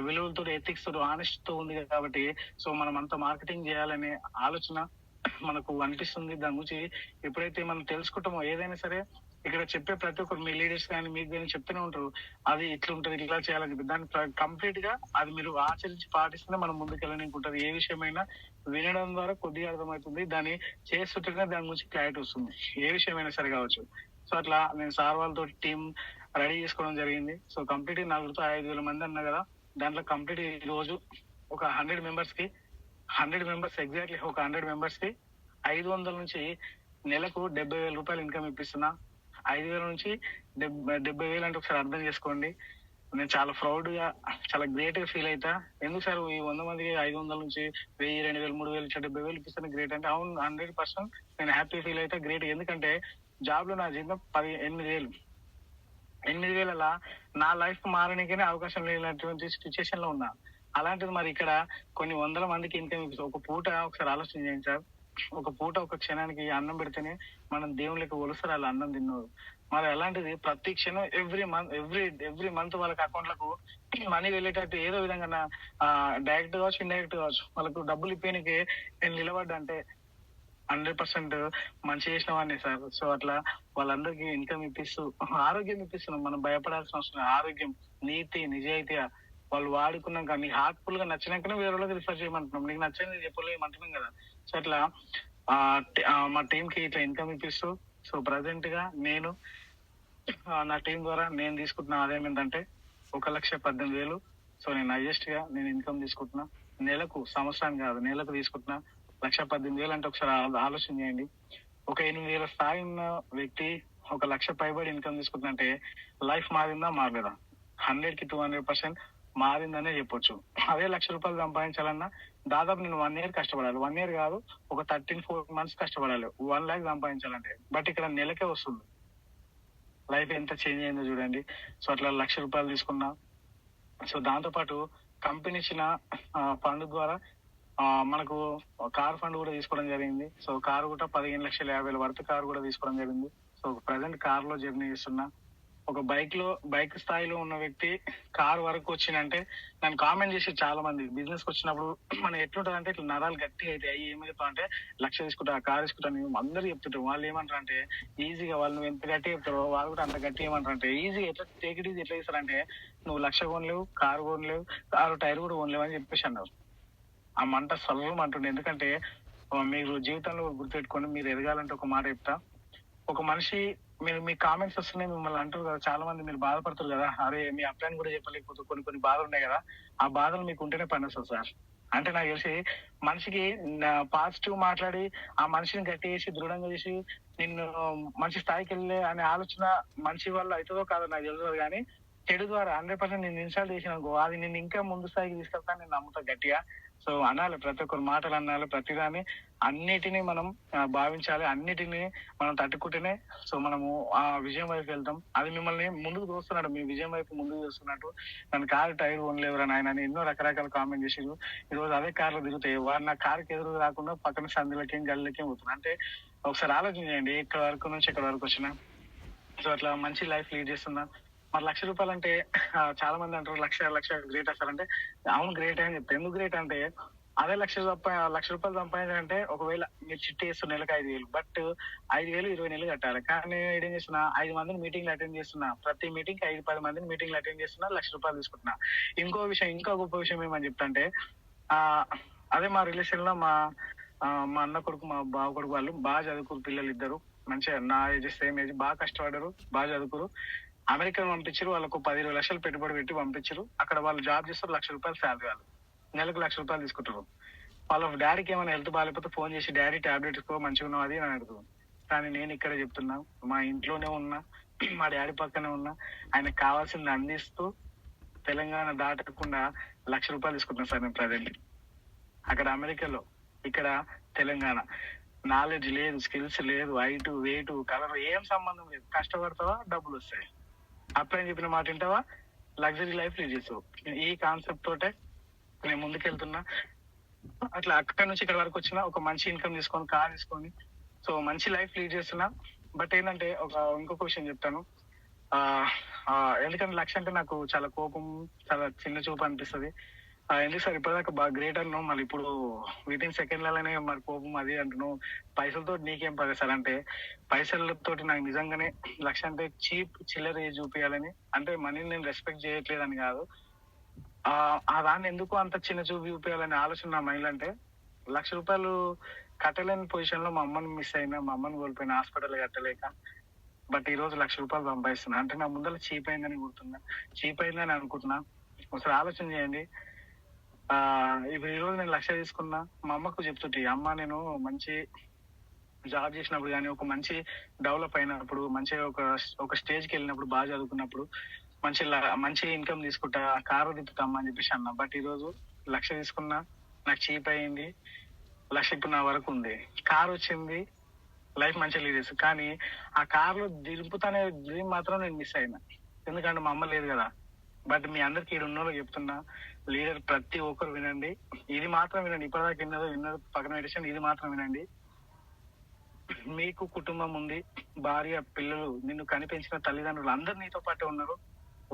విలువలతో, ఎథిక్స్ తో, ఆనెస్ట్ తో ఉంది కాబట్టి సో మనం అంత మార్కెటింగ్ చేయాలనే ఆలోచన మనకు అనిపిస్తుంది. దాని గురించి ఎప్పుడైతే మనం తెలుసుకుంటామో ఏదైనా సరే, ఇక్కడ చెప్పే ప్రతి ఒక్కరు మీ లీడర్స్ కానీ మీకు కానీ చెప్తూనే ఉంటారు, అది ఇట్లుంటది, ఇట్లా చేయాలని చెప్పి. దాన్ని కంప్లీట్ గా అది మీరు ఆచరించి పాటిస్తేనే మనం ముందుకు వెళ్ళడానికి ఏ విషయమైనా వినడం ద్వారా కొద్దిగా అర్థమవుతుంది, దాన్ని చేస్తుంటేనే దాని గురించి క్లారిటీ వస్తుంది, ఏ విషయమైనా సరే కావచ్చు. సో అట్లా నేను సార్ వాళ్ళతో టీం రెడీ చేసుకోవడం జరిగింది. సో కంప్లీట్ 400-5,000 మంది అన్నా కదా, దాంట్లో కంప్లీట్ ఈ రోజు ఒక 100 మెంబర్స్ కి, 100 మెంబర్స్ ఎగ్జాక్ట్లీ ఒక 100 మెంబర్స్ కి 500 నుంచి నెలకు 70,000 రూపాయలు ఇన్కమ్ ఇప్పిస్తున్నా. 5,000 నుంచి 70,000 అంటే ఒకసారి అర్థం చేసుకోండి. నేను చాలా ప్రౌడ్ గా, చాలా గ్రేట్ గా ఫీల్ అవుతా. ఎందుకు సార్ ఈ 100 మందికి 500 నుంచి 1,000, 2,000, 3,000, 70,000 ఇప్పిస్తాను గ్రేట్ అంటే, అవును 100% నేను హ్యాపీ ఫీల్ అవుతా, గ్రేట్. ఎందుకంటే జాబ్ లో నా జీతం 8,000. 8,000 నా లైఫ్ మారడానికనే అవకాశం లేనటువంటి సిచ్యుయేషన్ లో ఉన్నా. అలాంటిది మరి ఇక్కడ కొన్ని వందల మందికి ఇన్కమ్ ఇప్పిస్తుంది. ఒక పూట ఒకసారి ఆలోచన చేయండి సార్, ఒక పూట ఒక క్షణానికి అన్నం పెడితేనే మనం దేవుళ్ళకి కొలుస్తారు వాళ్ళు అన్నం తిన్నారు. మరి అలాంటిది ప్రతి క్షణం ఎవ్రీ మంత్ వాళ్ళకి అకౌంట్లకు మనీ వెళ్ళేటట్టు ఏదో విధంగా డైరెక్ట్ కావచ్చు, ఇండైరెక్ట్ కావచ్చు, వాళ్ళకు డబ్బులు ఇప్పేనికి నేను నిలబడ్డా అంటే 100% మంచి చేసిన వాడిని సార్. సో అట్లా వాళ్ళందరికీ ఇన్కమ్ ఇప్పిస్తూ ఆరోగ్యం ఇప్పిస్తున్నాం. మనం భయపడాల్సిన అవసరం లేదు. ఆరోగ్యం, నీతి, నిజాయితీగా వాళ్ళు వాడుకున్నాక నీకు హార్ట్‌ఫుల్‌గా నచ్చినాకనే వేరే వాళ్ళకి రిఫర్ చేయమంటున్నాం. నీకు నచ్చనిది చెప్పలేమంటున్నాం కదా! సో అట్లా మా టీమ్‌కి ఇట్లా ఇన్కమ్ ఇప్పిస్తూ సో ప్రెజెంట్‌గా నేను నా టీమ్ ద్వారా నేను తీసుకుంటున్న ఆదాయం ఏంటంటే 1,18,000. సో నేను హైయెస్ట్‌గా నేను ఇన్కమ్ తీసుకుంటున్నా. నెలకు, సంవత్సరానికి కాదు, నెలకు తీసుకుంటున్నా. 1,18,000 అంటే ఒకసారి ఆలోచన చేయండి. ఒక 8,000 స్థాయి ఉన్న వ్యక్తి 1,00,000 పైబడి ఇన్కమ్ తీసుకుంటుందంటే లైఫ్ మారిందా? మారలేదా? 100కి 200% మారిందనే చెప్పొచ్చు. అదే రూ. 1,00,000 సంపాదించాలన్నా దాదాపు నేను 1 ఇయర్ కష్టపడాలి. 1 ఇయర్ కాదు, ఒక 13, 14 మంత్స్ కష్టపడాలి. 1,00,000 సంపాదించాలంటే. బట్ ఇక్కడ నెలకే వస్తుంది. లైఫ్ ఎంత చేంజ్ అయిందో చూడండి. సో అట్లా రూ. 1,00,000 తీసుకున్నా. సో దాంతో పాటు కంపెనీ ఇచ్చిన ఫండ్ ద్వారా మనకు కార్ ఫండ్ కూడా తీసుకోవడం జరిగింది. సో కార్ కూడా 15,50,000 వర్త్ కార్ కూడా తీసుకోవడం జరిగింది. సో ప్రెసెంట్ కార్ లో జర్నీ చేస్తున్నా. ఒక బైక్ స్థాయిలో ఉన్న వ్యక్తి కార్ వరకు వచ్చిందంటే నన్ను కామెంట్ చేసి చాలా మంది బిజినెస్ కి వచ్చినప్పుడు మనం ఎట్లుంటది అంటే ఇట్లా నరాలు గట్టిగా అయితే అయ్యి ఏమైతే అంటే 1,00,000 తీసుకుంటా, కార్ తీసుకుంటా అందరూ చెప్తుంటారు. వాళ్ళు ఏమంటారు అంటే ఈజీగా, వాళ్ళు నువ్వు ఎంత గట్టి చెప్తారో వాళ్ళు కూడా అంత గట్టి ఏమంటారు అంటే ఈజీగా ఎట్లా టేక్ ఇట్ ఈజీ ఎట్లా చేస్తారంటే నువ్వు 1,00,000 కొనలేవు, కారు కొనలేవు, కారు టైర్ కూడా కొనలేవు అని చెప్పేసి అన్నారు. ఆ మంట సర్వం అంటుండే. ఎందుకంటే మీరు జీవితంలో గుర్తుపెట్టుకోండి, మీరు ఎదగాలంటే ఒక మాట చెప్తా. ఒక మనిషి, మీరు మీ కామెంట్స్ వస్తున్నాయి, మిమ్మల్ని అంటారు కదా, చాలా మంది మీరు బాధపడుతారు కదా, అరే మీ అప్లైన్ కూడా చెప్పలేకపోతే కొన్ని బాధలు ఉన్నాయి కదా, ఆ బాధలు మీకు ఉంటేనే పని వస్తుంది సార్. అంటే నాకు తెలిసి మనిషికి పాజిటివ్ మాట్లాడి ఆ మనిషిని గట్టి చేసి దృఢంగా చేసి నిన్ను మంచి స్థాయికి వెళ్ళే అనే ఆలోచన మనిషి వల్ల అవుతుందో కాదో నాకు తెలియదు, కానీ చెడు ద్వారా 100% నేను ఇన్స్టాల్ చేసినాకో అది నేను ఇంకా ముందు స్థాయికి తీసుకెళ్తాను నేను నమ్ముతా గట్టిగా. సో అనాలి, ప్రతి ఒక్కరు మాటలు అనాలి, ప్రతిదాన్ని అన్నిటినీ మనం భావించాలి, అన్నిటినీ మనం తట్టుకుంటేనే సో మనము ఆ విజయం వైపు వెళ్తాం. అది మిమ్మల్ని ముందుకు దోస్తున్నాడు, మీ విజయం వైపు ముందుకు దోస్తున్నట్టు. నన్ను కారు టైర్ కొనలేవురా నాయన అని ఎన్నో రకరకాల కామెంట్ చేసిరు. ఈ రోజు అదే కార్లో తిరుగుతాయి. వారు నా కారుకి ఎదురు రాకుండా పక్కన సందులకి గల్లకి పోతున్నా. అంటే ఒకసారి ఆలోచన చేయండి, ఇక్కడ వరకు నుంచి ఇక్కడ వరకు వచ్చిన. సో అట్లా మంచి లైఫ్ లీడ్ చేస్తున్నా. మరి ₹1,00,000 అంటే చాలా మంది అంటారు లక్ష గ్రేట్ అసలు. అవును గ్రేట్ అని చెప్తే ఎందుకు గ్రేట్ అంటే అదే ₹1,00,000 సంపాదించాలంటే ఒకవేళ మీరు చిట్టి వేస్తున్న నెలకు 5,000, బట్ 5,000 20 నెలలు కట్టాలి. కానీ నేను ఏం చేస్తున్నా, 5 మందిని మీటింగ్లు అటెండ్ చేస్తున్నా. ప్రతి మీటింగ్ 5-10 మందిని మీటింగ్లు అటెండ్ చేస్తున్నా, ₹1,00,000 తీసుకుంటున్నా. ఇంకా గొప్ప విషయం ఏమని చెప్తాంటే ఆ అదే మా రిలేషన్ లో మా అన్న కొడుకు, మా బావ కొడుకు వాళ్ళు బాగా చదువుకురు. పిల్లలు ఇద్దరు మంచిగా నా ఏజ్, సేమ్ ఏజ్, బాగా కష్టపడ్డారు, బాగా చదువుకురు. అమెరికా పంపించారు. వాళ్ళకు 10-20 లక్షలు పెట్టుబడి పెట్టి పంపించారు. అక్కడ వాళ్ళు జాబ్ చేస్తారు, ₹1,00,000 శాలరీ. వాళ్ళు నెలకు ₹1,00,000 తీసుకుంటారు. వాళ్ళ డాడీకి ఏమైనా హెల్త్ బాగాలేకపోతే ఫోన్ చేసి డాడీ టాబ్లెట్ ఇసుకో మంచిగా ఉన్నావు అది అని అడుగుతాం. కానీ నేను ఇక్కడ చెప్తున్నా, మా ఇంట్లోనే ఉన్నా, మా డాడీ పక్కనే ఉన్నా, ఆయనకు కావాల్సింది అందిస్తూ తెలంగాణ దాటకుండా ₹1,00,000 తీసుకుంటున్నాను సార్ నేను ప్రజెంట్. అక్కడ అమెరికాలో, ఇక్కడ తెలంగాణ. నాలెడ్జ్ లేదు, స్కిల్స్ లేదు, హైట్, వెయిట్, కలర్ ఏం సంబంధం లేదు. కష్టపడతావా డబ్బులు వస్తాయి, అప్లై చెప్పిన మాట వింటావా లగ్జరీ లైఫ్ లీడ్ చేస్తావు. ఈ కాన్సెప్ట్ తోటే నేను ముందుకెళ్తున్నా. అట్లా అక్కడి నుంచి ఇక్కడ వరకు వచ్చిన ఒక మంచి ఇన్కమ్ తీసుకొని కార్ తీసుకొని సో మంచి లైఫ్ లీడ్ చేస్తున్నా. బట్ ఏంటంటే ఇంకొక విషయం చెప్తాను. ఆ ఎందుకంటే 1,00,000 అంటే నాకు చాలా కోపం, చాలా చిన్న చూపు అనిపిస్తుంది. ఎందుకు సార్ ఇప్పటిదాకా బాగా గ్రేట్ అన్నావు, మళ్ళీ ఇప్పుడు వితిన్ సెకండ్లలోనే మరి కోపం అది అంటున్నావు. పైసలతో నీకేం పని సార్ అంటే, పైసలతో నాకు నిజంగానే 1,00,000 అంటే చీప్ చిల్లర చూపించాలని, అంటే మనీని నేను రెస్పెక్ట్ చేయట్లేదని కాదు, ఆ దాన్ని ఎందుకు అంత చిన్న చూపు చూపించాలనే ఆలోచన నా మైండ్. అంటే ₹1,00,000 కట్టలేని పొజిషన్ లో మా అమ్మని మిస్ అయినా, మా అమ్మని కోల్పోయిన, హాస్పిటల్ కట్టలేక. బట్ ఈ రోజు ₹1,00,000 సంపాదిస్తున్నా అంటే నా ముందర చీప్ అయిందని గుర్తున్నా, చీప్ అయిందని అనుకుంటున్నా. ఒకసారి ఆలోచన చేయండి. ఇప్పుడు ఈ రోజు నేను 1,00,000 తీసుకున్నా, మా అమ్మకు చెప్తుంటే, అమ్మ నేను మంచి జాబ్ చేసినప్పుడు కానీ, ఒక మంచి డెవలప్ అయినప్పుడు, మంచిగా ఒక స్టేజ్కి వెళ్ళినప్పుడు, బాగా చదువుకున్నప్పుడు మంచి ఇన్కమ్ తీసుకుంటా, కారు తిప్పుతామ్మా అని చెప్పేసి అన్నా. బట్ ఈ రోజు 1,00,000 తీసుకున్నా, నాకు చీప్ అయింది. 1,00,000 ఇప్పుడు నా వరకు ఉంది, కారు వచ్చింది, లైఫ్ మంచిగా లీడ్ చేస్తుంది. కానీ ఆ కారులో దింపుతానే డ్రీమ్ మాత్రం నేను మిస్ అయినా, ఎందుకంటే మా అమ్మ లేదు కదా. బట్ మీ అందరికి ఇక్కడ ఉన్న వాళ్ళకి చెప్తున్నా, లీడర్ ప్రతి ఒక్కరు వినండి, ఇది మాత్రం వినండి. ఇప్పటిదాకా విన్నది పక్కన పెట్టేసి ఇది మాత్రం వినండి. మీకు కుటుంబం ఉంది, భార్య, పిల్లలు, నిన్ను కనిపించిన తల్లిదండ్రులు అందరు నీతో పాటే ఉన్నారు.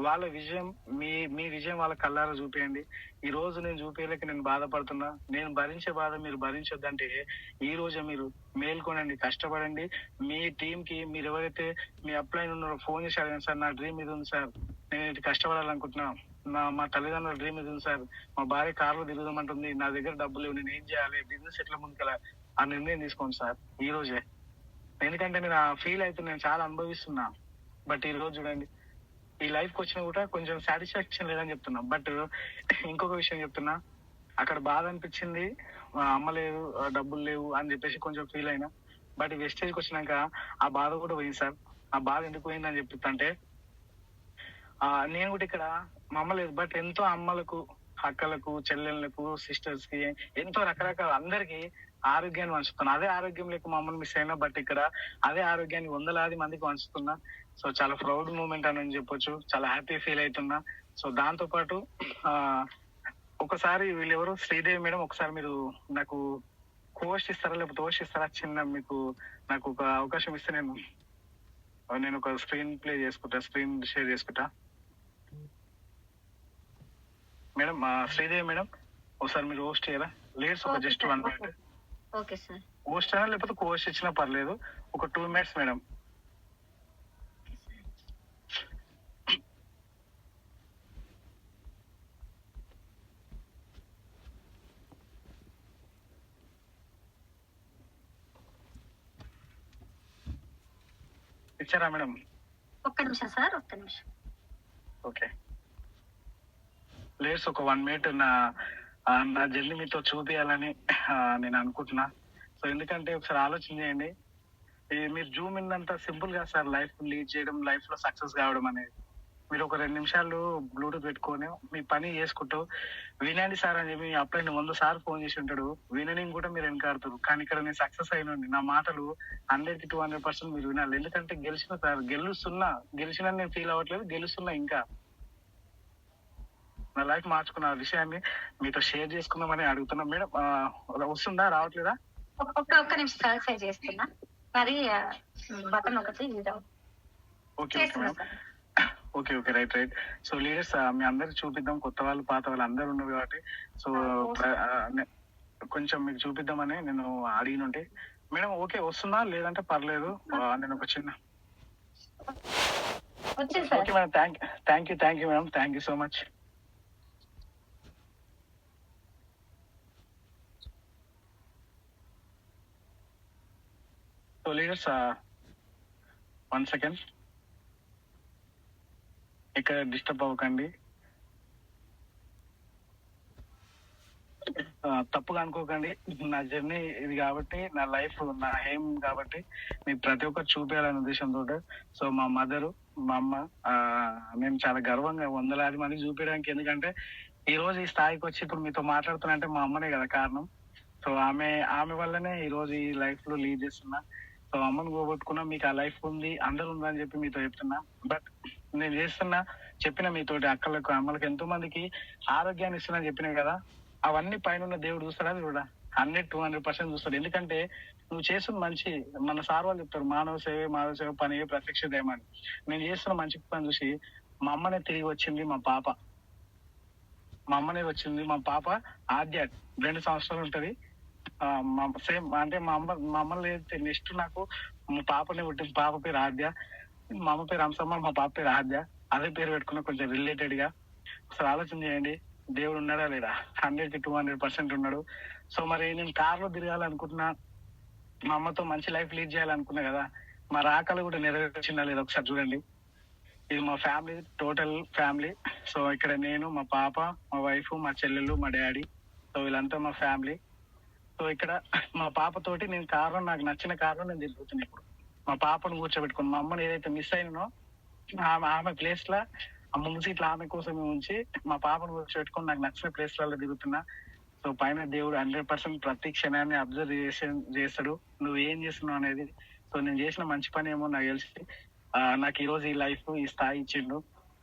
వాళ్ళ విజయం మీ మీ విజయం వాళ్ళ కళ్ళారా చూపియండి. ఈ రోజు నేను చూపియలేక నేను బాధపడుతున్నా. నేను భరించే బాధ మీరు భరించొద్దంటే ఈ రోజే మీరు మేల్కొనండి, కష్టపడండి. మీ టీమ్‌కి మీరెవరైతే మీ అప్‌లైన్ ఉన్నారో ఫోన్ చేసి అడగండి సార్, నా డ్రీమ్ ఇది ఉంది సార్. నేను ఇది కష్టపడాలనుకుంటున్నా. మా తల్లిదండ్రుల డ్రీమ్ ఇది ఉంది సార్. మా భార్య కార్‌లో తిరుగుదామంటుంది. నా దగ్గర డబ్బులు లేవు. నేనేం చేయాలి? బిజినెస్ ఎట్లా ముందుకెళ్ళాలి? ఆ నిర్ణయం తీసుకోండి సార్ ఈ రోజే. ఎందుకంటే నేను ఆ ఫీల్ అయితున్నా. నేను చాలా అనుభవిస్తున్నా. బట్ ఈ రోజు చూడండి. ఈ లైఫ్‌కి వచ్చినా కూడా కొంచెం సాటిస్ఫాక్షన్ లేదని చెప్తున్నా. బట్ ఇంకొక విషయం చెప్తున్నా. అక్కడ బాధ అనిపించింది. అమ్మ లేదు, డబ్బులు లేవు అని చెప్పేసి కొంచెం ఫీల్ అయినా. బట్ వెస్టేజ్‌కి వచ్చినాక ఆ బాధ కూడా పోయింది సార్. ఆ బాధ ఎందుకు పోయిందని చెప్తుంటే నేను కూడా ఇక్కడ మా అమ్మ లేదు. బట్ ఎంతో అమ్మలకు, అక్కలకు, చెల్లెళ్ళకు, సిస్టర్స్‌కి ఎంతో రకరకాల అందరికి ఆరోగ్యాన్ని పంచుతున్నా. అదే ఆరోగ్యం లేక మా అమ్మని మిస్ అయినా. బట్ ఇక్కడ అదే ఆరోగ్యాన్ని వందలాది మందికి పంచుతున్నా. సో చాలా ప్రౌడ్ మూమెంట్ అని చెప్పొచ్చు. చాలా హ్యాపీ ఫీల్ అయితున్నా. సో దాంతో పాటు ఆహ్, ఒకసారి వీళ్ళెవరు శ్రీదేవి మేడం ఒకసారి మీరు నాకు హోస్ట్ ఇస్తారా? లేకపోతే హోస్ట్ ఇస్తారా? చిన్న మీకు నాకు ఒక అవకాశం ఇస్తే నేను ఒక స్క్రీన్ ప్లే చేసుకుంటా. స్క్రీన్ షేర్ చేసుకుంటా. మేడం శ్రీదేవి మేడం ఒకసారి మీరు హోస్ట్ చేయరా? లీడ్స్ ఒక
okay
just
sir.
1 minute.
Okay sir.
Host అయినా లేకపోతే కో-హోస్ట్ ఇచ్చినా పర్లేదు. ఒక 2 మినిట్స్ మేడం.
Okay sir.
ఇచ్చారా మేడం?
ఒక్క నిమిషం సార్. ఒక్క నిమిషం.
ఓకే. లీడ్స్ ఒక 1 మినిట్ నా జర్నీ మీతో చూపియాలని నేను అనుకుంటున్నా. సో ఎందుకంటే ఒకసారి ఆలోచన చేయండి. మీరు జూమ్ ఇన్ అంత సింపుల్ గా సార్ లైఫ్ లీడ్ చేయడం, లైఫ్ లో సక్సెస్ కావడం అనేది. మీరు ఒక 2 నిమిషాలు బ్లూటూత్ పెట్టుకొని మీ పని చేసుకుంటూ వినండి సార్ అని చెప్పి మీ అబ్బాయిని 100 సార్లు ఫోన్ చేసి ఉంటాడు. వినని కూడా మీరు వెనకాడుతారు. కానీ ఇక్కడ నేను సక్సెస్ అయినండి. నా మాటలు 100కి 200% మీరు వినాలి. ఎందుకంటే గెలిచిన సార్ గెలిచిన నేను ఫీల్ అవ్వట్లేదు. గెలుస్తున్నా ఇంకా. నా లైఫ్ మార్చుకున్న ఆ విషయాన్ని మీతో షేర్ చేసుకుందామని అడుగుతున్నా. మేడం వస్తుందా? రావట్లేదా?
ఒక్క నిమిషం క్లారిఫై చేస్తున్నా. మరి బటన్ ఒకటి
ఓకే
చేస్తున్నా
madam.
Sir.
Okay right. So leaders మీ అందరికి చూపిద్దాం. కొత్త వాళ్ళు, పాత వాళ్ళు అందరూ ఉన్నారు కాబట్టి సో కొంచెం మీకు చూపిద్దామని నేను అడిగినుంటే మేడం ఓకే వస్తుందా? లేదంటే పర్లేదు. నేను ఒక చిన్న
వచ్చింది sir.
Okay madam. Thank you madam. Thank you so much. So leaders 1 second. ఇక్కడ డిస్టర్బ్ అవ్వకండి. తప్పుగా అనుకోకండి. నా జర్నీ ఇది కాబట్టి, నా లైఫ్ నా ఎయిమ్ కాబట్టి మీకు ప్రతి ఒక్కరు చూపించాలనే ఉద్దేశంతో సో మా మదరు, మా అమ్మ నేను చాలా గర్వంగా వందలాది మందికి చూపించడానికి. ఎందుకంటే ఈ రోజు ఈ స్థాయికి వచ్చి ఇప్పుడు మీతో మాట్లాడుతున్నా మా అమ్మనే కదా కారణం. సో ఆమె వల్లనే ఈ రోజు ఈ లైఫ్ లో లీడ్ చేస్తున్నా. సో అమ్మని పోగొట్టుకున్నా. మీకు ఆ లైఫ్ ఉంది, అందరూ ఉందని చెప్పి మీతో చెప్తున్నా. బట్ నేను చెప్పిన మీతోటి అక్కలకు, అమ్మలకు ఎంతో మందికి ఆరోగ్యాన్ని ఇస్తున్నా చెప్పినా కదా. అవన్నీ పైన దేవుడు చూస్తాడా? చూడా? 100-200% చూస్తాడు. ఎందుకంటే నువ్వు చేస్తున్న మంచి, మన సార్ వాళ్ళు చెప్తారు మానవ సేవ పని ప్రత్యక్ష దైవమని. నేను చేస్తున్న మంచి పని చూసి మా అమ్మనే తిరిగి వచ్చింది. మా అమ్మనే వచ్చింది. మా పాప ఆద్య 2 సంవత్సరాలు ఉంటది. సేమ్ అంటే మా అమ్మ లేదు. నెక్స్ట్ నాకు మా పాపనే పుట్టింది. పాప పేరు ఆద్య. మా అమ్మ పేరు హంసమ్మ, మా పాప పేరు ఆద్య. అదే పేరు పెట్టుకున్న కొంచెం రిలేటెడ్ గా. ఒకసారి ఆలోచన చేయండి. దేవుడు ఉన్నాడా లేడా? 100-200% ఉన్నాడు. సో మరి నేను కార్లో తిరగాలనుకుంటున్నా. మా అమ్మతో మంచి లైఫ్ లీడ్ చేయాలనుకున్నా కదా. మా రాకలు కూడా నెరవేర్చిందా లేదా ఒకసారి చూడండి. ఇది మా ఫ్యామిలీ, టోటల్ ఫ్యామిలీ. సో ఇక్కడ నేను, మా పాప, మా వైఫ్, మా చెల్లెళ్ళు, మా డాడీ. సో వీళ్ళంతా మా ఫ్యామిలీ. సో ఇక్కడ మా పాపతోటి నేను నాకు నచ్చిన కారులో నేను తిరుగుతున్నా ఇప్పుడు. మా పాపను కూర్చోబెట్టుకుని మా అమ్మని ఏదైతే మిస్ అయినానో ఆమె ప్లేస్ లా ఆ ముందు సీట్లు ఆమె కోసమే ఉంచి మా పాపను కూర్చోబెట్టుకుని నాకు నచ్చిన ప్లేస్ లలో తిరుగుతున్నా. సో పైన దేవుడు 100% ప్రతి క్షణాన్ని అబ్జర్వ్ చేస్తాడు నువ్వు ఏం చేస్తున్నావు అనేది. సో నేను చేసిన మంచి పని ఏమో నాకు తెలిసి నాకు ఈ రోజు ఈ లైఫ్ ఈ స్థాయి ఇచ్చిండు.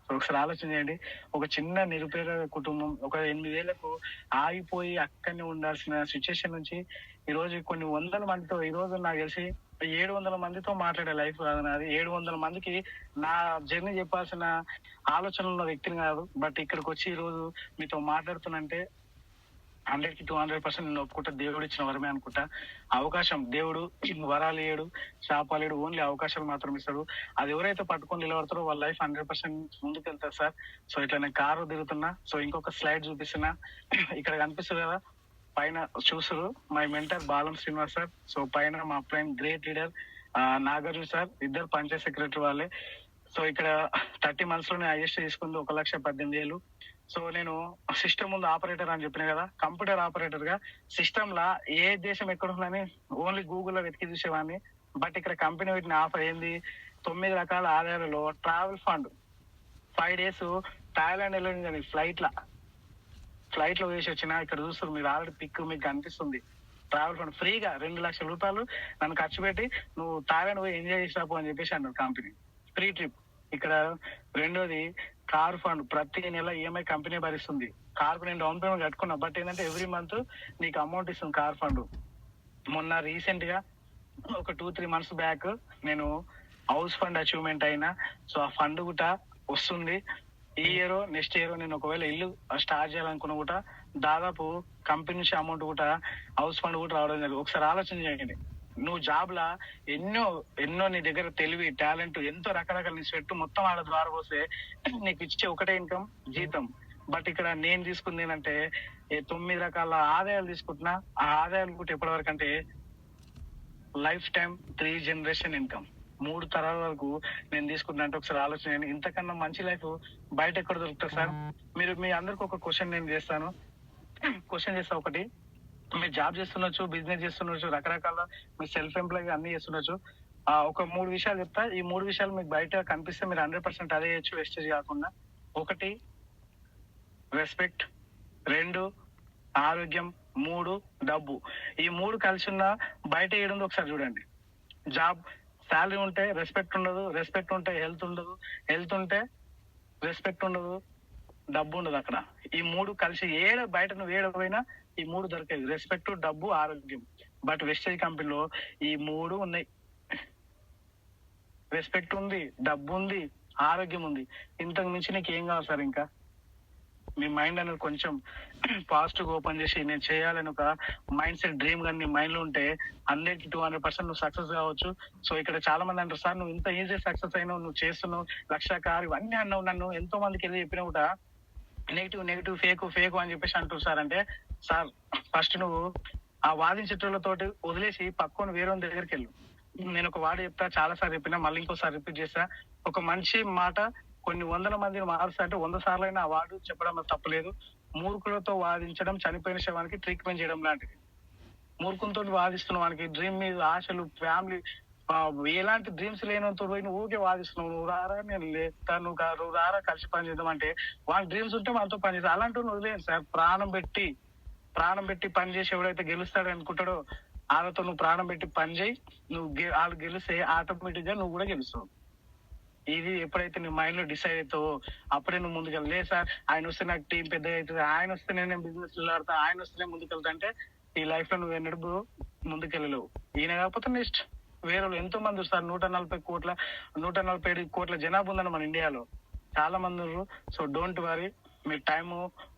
సో ఒకసారి ఆలోచన చేయండి. ఒక చిన్న నిరుపేద కుటుంబం ఒక 8,000కు ఆగిపోయి అక్కడనే ఉండాల్సిన సిచ్యుయేషన్ నుంచి ఈ రోజు కొన్ని వందల మందితో ఈ రోజు నాకు తెలిసి 700 మందితో మాట్లాడే లైఫ్ కాదు నాది. 700 మందికి నా జర్నీ చెప్పాల్సిన ఆలోచనలు ఉన్న వ్యక్తిని కాదు. బట్ ఇక్కడికి వచ్చి ఈ రోజు మీతో మాట్లాడుతున్నంటే 100కి 200% నేను ఒప్పుకుంటా. దేవుడు ఇచ్చిన వరమే అనుకుంటా. అవకాశం దేవుడు వరాలు ఇయ్యడు, శాపాలు ఇయ్యడు, ఓన్లీ అవకాశాలు మాత్రం ఇస్తాడు. అది ఎవరైతే పట్టుకొని నిలబడతారో వాళ్ళ లైఫ్ 100% ముందుకు వెళ్తారు సార్. సో ఇట్లా నేను కారు తిరుగుతున్నా. సో ఇంకొక స్లైడ్ చూపిస్తున్నా. ఇక్కడ కనిపిస్తుంది కదా పైన చూసురు my mentor Balam Srinivas sir. So పైన మా friend great leader Nagarjuna sir, ఇద్దరు పంచాయత్ సెక్రటరీ వాళ్ళే. సో ఇక్కడ 30 months లోనే హైయెస్ట్ తీసుకుంది 1,18,000. సో నేను సిస్టమ్ ముందు ఆపరేటర్ అని చెప్పిన కదా, కంప్యూటర్ ఆపరేటర్ గా సిస్టమ్ లా ఏ దేశం ఎక్కడ ఉందని ఓన్లీ గూగుల్లో వెతికి చూసేవాడిని. బట్ ఇక్కడ కంపెనీ పెట్టిన ఆఫర్ ఏంది, 9 రకాల ఆదాయాలలో ట్రావెల్ ఫండ్ 5 days థాయిలాండ్ వెళ్ళింది ఫ్లైట్ లో వేసి వచ్చిన. ఇక్కడ చూస్తారు మీరు ఆల్రెడీ పిక్ మీకు కనిపిస్తుంది. ట్రావెల్ ఫండ్ ఫ్రీగా 2 లక్షల రూపాయలు నన్ను ఖర్చు పెట్టి నువ్వు థాయిలాండ్ పోయి ఎంజాయ్ చేసినాపు అని చెప్పేసి అన్నారు కంపెనీ. Free trip. ఇక్కడ రెండోది కార్ ఫండ్, ప్రతి నెల ఈఎంఐ కంపెనీ భరిస్తుంది. కార్కు నేను డౌన్ పేమెంట్ కట్టుకున్నా, బట్ ఏంటంటే ఎవ్రీ మంత్ నీకు అమౌంట్ ఇస్తుంది కార్ ఫండ్. మొన్న రీసెంట్ గా ఒక 2-3 months బ్యాక్ నేను హౌస్ ఫండ్ అచీవ్మెంట్ అయినా. సో ఆ ఫండ్ కూడా వస్తుంది. ఈ ఇయర్ నెక్స్ట్ ఇయర్ నేను ఒకవేళ ఇల్లు స్టార్ట్ చేయాలనుకున్నా కూడా దాదాపు కంపెనీ నుంచి అమౌంట్ కూడా హౌస్ ఫండ్ కూడా రావడం జరిగింది. ఒకసారి ఆలోచన చేయండి. నువ్వు జాబ్ లా ఎన్నో నీ దగ్గర తెలివి టాలెంట్ ఎంతో రకరకాల నీ స్వెట్ మొత్తం ఆడ ద్వారా పోస్తే నీకు ఇచ్చే ఒకటే ఇన్కమ్ జీతం. బట్ ఇక్కడ నేను తీసుకుంది ఏంటంటే 9 రకాల ఆదాయాలు తీసుకుంటున్నా. ఆ ఆదాయాలు కూడా ఎప్పటి వరకు అంటే లైఫ్ టైం 3 generation ఇన్కమ్, 3 తరాల వరకు నేను తీసుకుంటున్నా. అంటే ఒకసారి ఆలోచన చేయండి. ఇంతకన్నా మంచి లైఫ్ బయట ఎక్కడ దొరుకుతుంది సార్? మీరు మీ అందరికి ఒక క్వశ్చన్ నేను చేస్తాను. క్వశ్చన్ చేస్తా ఒకటి. మీరు జాబ్ చేస్తుండొచ్చు, బిజినెస్ చేస్తుండొచ్చు, రకరకాల మీరు సెల్ఫ్ ఎంప్లాయ్ అన్ని చేస్తుండొచ్చు. ఒక 3 విషయాలు చెప్తా. ఈ 3 విషయాలు మీకు బయట కనిపిస్తే మీరు 100% అదే చేయొచ్చు, వేస్టేజ్ కాకుండా. 1 రెస్పెక్ట్, 2 ఆరోగ్యం, 3 డబ్బు. ఈ 3 కలిసి ఉన్న బయట ఏడుందో ఒకసారి చూడండి. జాబ్ శాలరీ ఉంటే రెస్పెక్ట్ ఉండదు, రెస్పెక్ట్ ఉంటే హెల్త్ ఉండదు, హెల్త్ ఉంటే రెస్పెక్ట్ ఉండదు, డబ్బు ఉండదు. అక్కడ ఈ 3 కలిసి బయట నువ్వు పోయినా ఈ 3 దొరికేది, రెస్పెక్ట్, డబ్బు, ఆరోగ్యం. బట్ వెస్టేజ్ కంపెనీలో ఈ 3 ఉన్నాయి. రెస్పెక్ట్ ఉంది, డబ్బు ఉంది, ఆరోగ్యం ఉంది. ఇంతకు మించి నీకు ఏం కావాలి సార్? ఇంకా మీ మైండ్ అనేది కొంచెం పాజిటివ్ ఓపెన్ చేసి నేను చేయాలని ఒక మైండ్ సెట్ డ్రీమ్ కానీ నీ మైండ్ లో ఉంటే 100కి 200% నువ్వు సక్సెస్ కావచ్చు. సో ఇక్కడ చాలా మంది అంటారు సార్ నువ్వు ఇంత ఈజీ సక్సెస్ అయినావు, నువ్వు చేస్తున్నావు, 1,00,000 కారు ఇవన్నీ అన్నావు. నన్ను ఎంతో మందికి వెళ్ళి చెప్పినా కూడా నెగిటివ్ ఫేక్ అని చెప్పేసి అంటారు సార్. అంటే సార్ ఫస్ట్ నువ్వు ఆ వాదించేటోళ్ళతోటి వదిలేసి పక్కన వేరే దగ్గరికి వెళ్ళు. నేను ఒక వాడు చెప్తా, చాలా సార్లు చెప్పినా, మళ్ళీ ఇంకోసారి రిపీట్ చేస్తా. ఒక మంచి మాట కొన్ని 100 మందిని మారుస్తా అంటే 100 సార్లు అయినా ఆ వాడు చెప్పడం తప్పలేదు. మూర్ఖులతో వాదించడం చనిపోయిన శవానికి ట్రీట్మెంట్ చేయడం లాంటిది. మూర్ఖంతో వాదిస్తున్న వానికి డ్రీమ్ మీద ఆశలు, ఫ్యామిలీ, ఎలాంటి డ్రీమ్స్ లేనంతో పోయి నువ్వు ఊరికే వాదిస్తున్నావు. నువ్వు రారా, నేను లేస్తా, నువ్వు రారా కలిసి పని చేద్దాం అంటే వాళ్ళ డ్రీమ్స్ ఉంటే వాళ్ళతో పని చేస్తా. అలాంటి వదిలేదు సార్. ప్రాణం పెట్టి పని చేసి ఎవడైతే గెలుస్తాడు అనుకుంటాడో వాళ్ళతో నువ్వు ప్రాణం పెట్టి పని చేయి. నువ్వు వాళ్ళు గెలిస్తే ఆటోమేటిక్ గా నువ్వు కూడా గెలుస్తావు. ఇది ఎప్పుడైతే నీ మైండ్ లో డిసైడ్ అవుతావో అప్పుడే నువ్వు ముందుకెళ్ళి. లేదు సార్ ఆయన వస్తే నాకు టీం పెద్దగా అవుతుంది, ఆయన వస్తే నేను బిజినెస్ ఆడతా, ఆయన వస్తేనే ముందుకెళ్తా అంటే ఈ లైఫ్ లో నువ్వు ఎన్నడూ ముందుకెళ్ళలేవు. ఈయన కాకపోతే నెక్స్ట్ వేరే ఎంతో మంది సార్. 147 కోట్ల జనాభా ఉందని మన ఇండియాలో, చాలా మంది ఉన్నారు. సో డోంట్ వరీ, మీ టైం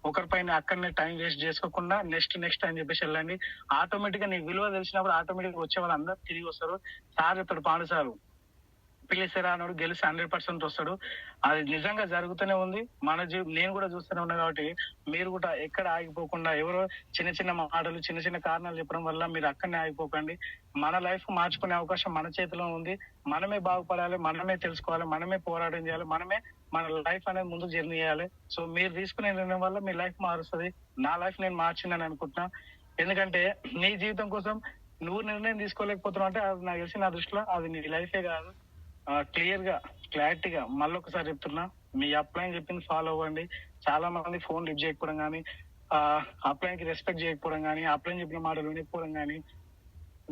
ఒకరిపైన అక్కడనే టైం వేస్ట్ చేసుకోకుండా నెక్స్ట్ అని చెప్పేసి వెళ్ళండి. ఆటోమేటిక్ గా నీకు విలువ తెలిసినప్పుడు ఆటోమేటిక్ గా వచ్చే వాళ్ళు అందరూ తిరిగి వస్తారు. సార్ చెప్తాడు, పాండు సారు పిలిస్తే రానోడు గెలిచి 100% వస్తాడు. అది నిజంగా జరుగుతూనే ఉంది. నేను కూడా చూస్తూనే ఉన్నా. కాబట్టి మీరు కూడా ఎక్కడ ఆగిపోకుండా, ఎవరో చిన్న మాటలు, చిన్న కారణాలు చెప్పడం వల్ల మీరు అక్కడనే ఆగిపోకండి. మన లైఫ్ మార్చుకునే అవకాశం మన చేతిలో ఉంది. మనమే బాగుపడాలి, మనమే తెలుసుకోవాలి, మనమే పోరాటం చేయాలి, మనమే మన లైఫ్ అనేది ముందు జర్నీ చేయాలి. సో మీరు తీసుకునే నిర్ణయం వల్ల మీ లైఫ్ మారుస్తుంది. నా లైఫ్ నేను మార్చిందని అనుకుంటున్నా. ఎందుకంటే నీ జీవితం కోసం నువ్వు నిర్ణయం తీసుకోలేకపోతున్నావు అంటే అది నాకు తెలిసి, నా దృష్టిలో అది నీ లైఫే కాదు. క్లారిటీగా మళ్ళీ ఒకసారి చెప్తున్నా, మీ అప్లైన్ చెప్పింది ఫాలో అవ్వండి. చాలా మంది ఫోన్ లిఫ్ట్ చేయకపోవడం కానీ, అప్లైన్ కి రెస్పెక్ట్ చేయకపోవడం కానీ, అప్లైన్ చెప్పిన మాటలు వినకపోవడం కానీ,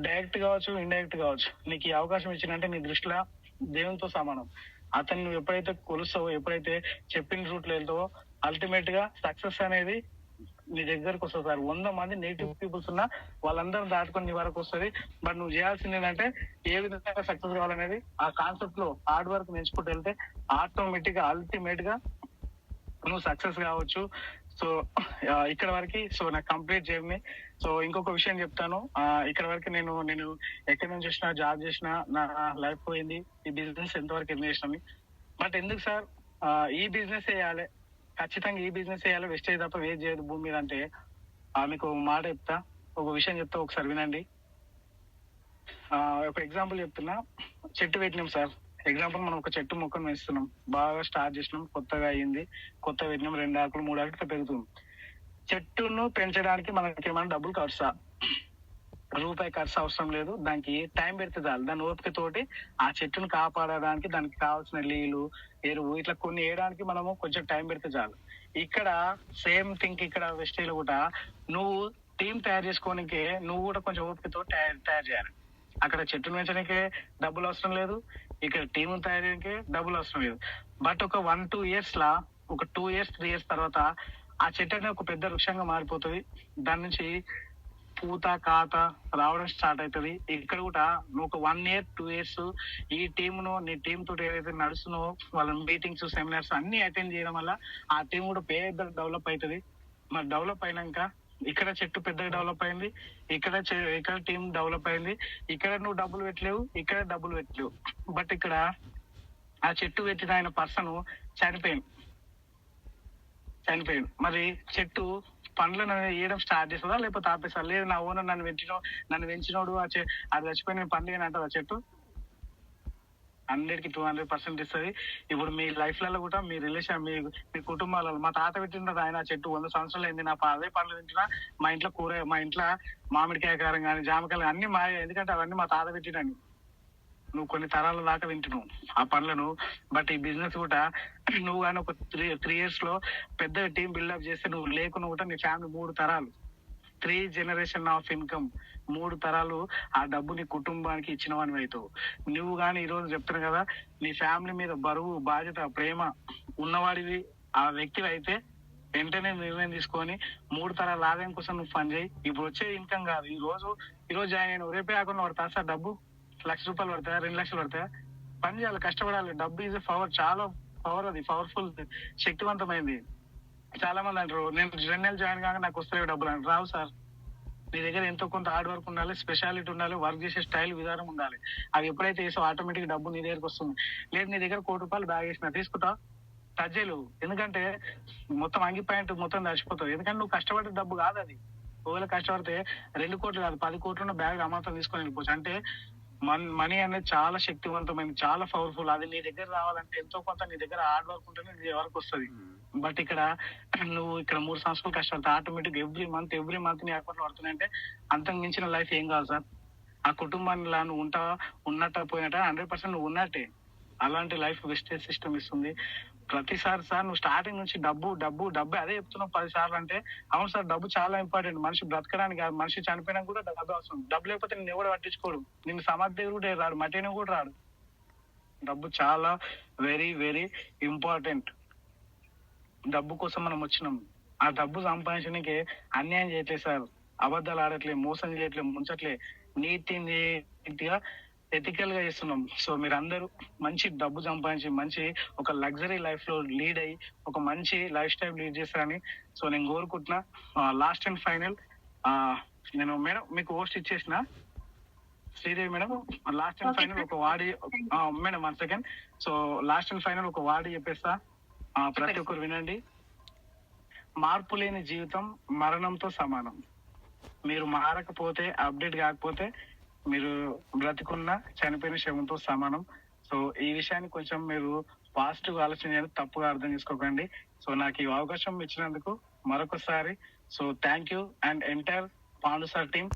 డైరెక్ట్ కావచ్చు, ఇండైరెక్ట్ కావచ్చు, నీకు ఈ అవకాశం ఇచ్చినంటే నీ దృష్టిలో దేవునితో సమానం. అతను నువ్వు ఎప్పుడైతే కొలుస్తావో, ఎప్పుడైతే చెప్పిన రూట్ లో వెళ్తావో అల్టిమేట్ గా సక్సెస్ అనేది నీ దగ్గరకు వస్తుంది సార్. 100 మంది నెగిటివ్ పీపుల్స్ ఉన్నా వాళ్ళందరూ దాటుకొని నీ వరకు వస్తుంది. బట్ నువ్వు చేయాల్సింది ఏంటంటే ఏ విధంగా సక్సెస్ కావాలనేది ఆ కాన్సెప్ట్ లో హార్డ్ వర్క్ నేర్చుకుంటూ వెళ్తే ఆటోమేటిక్ గా అల్టిమేట్ గా నువ్వు సక్సెస్ కావచ్చు. సో ఇక్కడ వరకు సో నాకు కంప్లీట్ జర్నీ. సో ఇంకొక విషయం చెప్తాను. ఇక్కడ వరకు నేను ఎక్కడి నుంచి వచ్చినా జాబ్ చేసినా నా లైఫ్ పోయింది. ఈ బిజినెస్ ఎంతవరకు ఎన్ని చేసినా. బట్ ఎందుకు సార్ ఈ బిజినెస్ చేయాలి, ఖచ్చితంగా ఈ బిజినెస్ చేయాలి, వెస్టేజ్ తప్ప వేస్ట్ చేయదు భూమి మీద అంటే మీకు ఒక మాట చెప్తా, ఒక విషయం చెప్తా, ఒకసారి వినండి. ఒక ఎగ్జాంపుల్ చెప్తున్నా. చెట్టు పెట్టినాం సార్. ఎగ్జాంపుల్ మనం ఒక చెట్టు మొక్కను వేస్తున్నాం, బాగా స్టార్ట్ చేసినాం, కొత్తగా అయ్యింది, కొత్త పెట్టినాం, 2 ఆకులు 3 ఆకులు పెరుగుతుంది. చెట్టును పెంచడానికి మనకి ఏమైనా డబ్బులు ఖర్చా? రూపాయి ఖర్చు అవసరం లేదు. దానికి టైం పెడితే చాలు. దాని ఓపిక తోటి ఆ చెట్టును కాపాడడానికి దానికి కావాల్సిన నీళ్లు, ఎరువు ఇట్లా కొన్ని వేయడానికి మనము కొంచెం టైం పెడితే చాలు. ఇక్కడ సేమ్ థింగ్ ఇక్కడ వెస్టేజ్ కూడా నువ్వు టీం తయారు చేసుకోనికే నువ్వు కూడా కొంచెం ఓపికతో తయారు చేయాలి. అక్కడ చెట్టును పెంచడానికే డబ్బులు అవసరం లేదు, ఇక్కడ టీం తయారు చేయడానికే డబ్బులు అవసరం లేదు. బట్ ఒక 1-2 ఇయర్స్ లా, ఒక 2 ఇయర్స్ 3 ఇయర్స్ తర్వాత ఆ చెట్టు అనేది ఒక పెద్ద వృక్షంగా మారిపోతుంది. దాని నుంచి పూత కాత రావడం స్టార్ట్ అవుతుంది. ఇక్కడ కూడా నువ్వు ఒక 1 ఇయర్ 2 ఇయర్స్ ఈ నీ టీం తోటి ఏదైతే నడుస్తున్నావో వాళ్ళ మీటింగ్స్ సెమినార్స్ అన్ని అటెండ్ చేయడం వల్ల ఆ టీం కూడా పెద్ద డెవలప్ అవుతుంది. మరి డెవలప్ అయినాక ఇక్కడ చెట్టు పెద్దగా డెవలప్ అయింది, ఇక్కడ టీం డెవలప్ అయింది. ఇక్కడ నువ్వు డబ్బులు పెట్టలేవు, ఇక్కడ డబ్బులు పెట్టలేవు. బట్ ఇక్కడ ఆ చెట్టు పెట్టిన ఆయన పర్సన్ చనిపోయింది. మరి చెట్టు పండ్లను వేయడం స్టార్ట్ చేస్తుందా లేకపోతే ఆపేస్తా? లేదు, నా ఓనర్ నన్ను పెంచినోడు అది చచ్చిపోయి నేను పండుగ అంటారు. ఆ చెట్టు 100కి 200% ఇస్తుంది. ఇప్పుడు మీ లైఫ్లలో కూడా మీ రిలేషన్ మీ కుటుంబాలలో మా తాత పెట్టినది ఆయన చెట్టు 100 సంవత్సరాలు అయింది. నా అదే పండ్లు తింటున్నా. మా ఇంట్లో మామిడికాయ కారం కానీ జామకాయలు అన్ని మాయ, ఎందుకంటే అవన్నీ మా తాత పెట్టినని. నువ్వు కొన్ని తరాల దాకా వింటున్నావు ఆ పనులను. బట్ ఈ బిజినెస్ కూడా నువ్వు కానీ ఒక 3 ఇయర్స్ లో పెద్ద టీం బిల్డప్ చేస్తే నువ్వు లేకున్నా కూడా నీ ఫ్యామిలీ 3 తరాలు, 3 జనరేషన్ ఆఫ్ ఇన్కమ్, 3 తరాలు ఆ డబ్బు నీ కుటుంబానికి ఇచ్చిన వాడివి అవుతావు. నువ్వు కానీ ఈ రోజు చెప్తున్నావు కదా, నీ ఫ్యామిలీ మీద బరువు బాధ్యత ప్రేమ ఉన్నవాడివి ఆ వ్యక్తివి అయితే వెంటనే నిర్ణయం తీసుకొని 3 తరాల ఆదాయం కోసం నువ్వు పని చేయి. ఇప్పుడు వచ్చే ఇన్కమ్ కాదు, ఈ రోజు జాయిన్ అయిన రేపే కాకుండా పడతా సార్ డబ్బు. 1,00,000 రూపాయలు పడతాయా, 2 లక్షలు పడతాయా? పని చేయాలి, కష్టపడాలి. డబ్బు ఈజ్ పవర్, చాలా పవర్, అది పవర్ఫుల్, శక్తివంతమైంది. చాలా మంది అంటారు నేను 2 నెలలు జాయిన్ కాగా నాకు వస్తలేవు డబ్బులు అని. రావు సార్. నీ దగ్గర ఎంతో కొంత హార్డ్ వర్క్ ఉండాలి, స్పెషాలిటీ ఉండాలి, వర్క్ చేసే స్టైల్ విధానం ఉండాలి. అవి ఎప్పుడైతే వేసో ఆటోమేటిక్ డబ్బు నీ దగ్గరకు వస్తుంది. లేదు నీ దగ్గర 1 కోటి రూపాయలు బ్యాగ్ వేసినా తీసుకుంటా టచ్ చేయలేవు, ఎందుకంటే మొత్తం అంగి పాయింట్ మొత్తం తడిచిపోతావు. ఎందుకంటే నువ్వు కష్టపడే డబ్బు కాదు అది. ఒకవేళ కష్టపడితే 2 కోట్లు కాదు 10 కోట్లు ఉన్న బ్యాగ్ అమాంతం తీసుకొని వెళ్ళిపోవచ్చు. అంటే మనీ అనేది చాలా శక్తివంతమైనది, చాలా పవర్ఫుల్. అది నీ దగ్గర రావాలంటే ఎంతో కొంత నీ దగ్గర హార్డ్ వర్క్ ఉంటేనే నీ వరకు వస్తుంది. బట్ ఇక్కడ నువ్వు 3 సంవత్సరాలు కష్టపడితే ఆటోమేటిక్ ఎవ్రీ మంత్ నీ అకౌంట్ పడుతున్నాయంటే అంతకు మించిన లైఫ్ ఏం కాదు సార్. ఆ కుటుంబాన్ని నువ్వు ఉన్నట్ట పోయినట్ట 100% నువ్వు ఉన్నట్టే. అలాంటి లైఫ్ వెస్టేజ్ సిస్టమ్ ఇస్తుంది. ప్రతిసారి సార్ నువ్వు స్టార్టింగ్ నుంచి డబ్బు అదే చెప్తున్నావు 10 సార్లు. అంటే అవును సార్, డబ్బు చాలా ఇంపార్టెంట్. మనిషి బ్రతకడానికి కాదు, మనిషి చనిపోయినా కూడా డబ్బు అవసరం. డబ్బు లేకపోతే నిన్ను ఎవరు పట్టించుకోడు, నిన్ను సమాధి దగ్గర కూడా రాడు, మటేనే కూడా రాడు. డబ్బు చాలా వెరీ వెరీ ఇంపార్టెంట్. డబ్బు కోసం మనం వచ్చినాం. ఆ డబ్బు సంపాదించడానికి అన్యాయం చేయట్లేదు సార్, అబద్ధాలు ఆడట్లే, మోసం చేయట్లే, ముంచట్లే, నీట్గా ఎథికల్ గా చేస్తున్నాం. సో మీరు అందరూ మంచి డబ్బు సంపాదించి మంచి ఒక లగ్జరీ లైఫ్ లో లీడ్ అయ్యి ఒక మంచి లైఫ్ స్టైల్ లీడ్ చేస్తారని సో నేను కోరుకుంటున్నా. లాస్ట్ అండ్ ఫైనల్ నేను మేడం మీకు హోస్ట్ ఇచ్చేసిన Sridevi madam. Last and final ఒక వాడి madam 1 second. So last and final ఒక వాడి చెప్పేస్తా, ప్రతి ఒక్కరు వినండి. మార్పు లేని జీవితం మరణంతో సమానం. మీరు మారకపోతే, అప్డేట్ కాకపోతే మీరు బ్రతికున్న చనిపోయిన శవంతో సమానం. సో ఈ విషయాన్ని కొంచెం మీరు పాజిటివ్ ఆలోచన చేయాలి, తప్పుగా అర్థం చేసుకోకండి. సో నాకు ఈ అవకాశం ఇచ్చినందుకు మరొకసారి so thank you and entire Pandu sir team.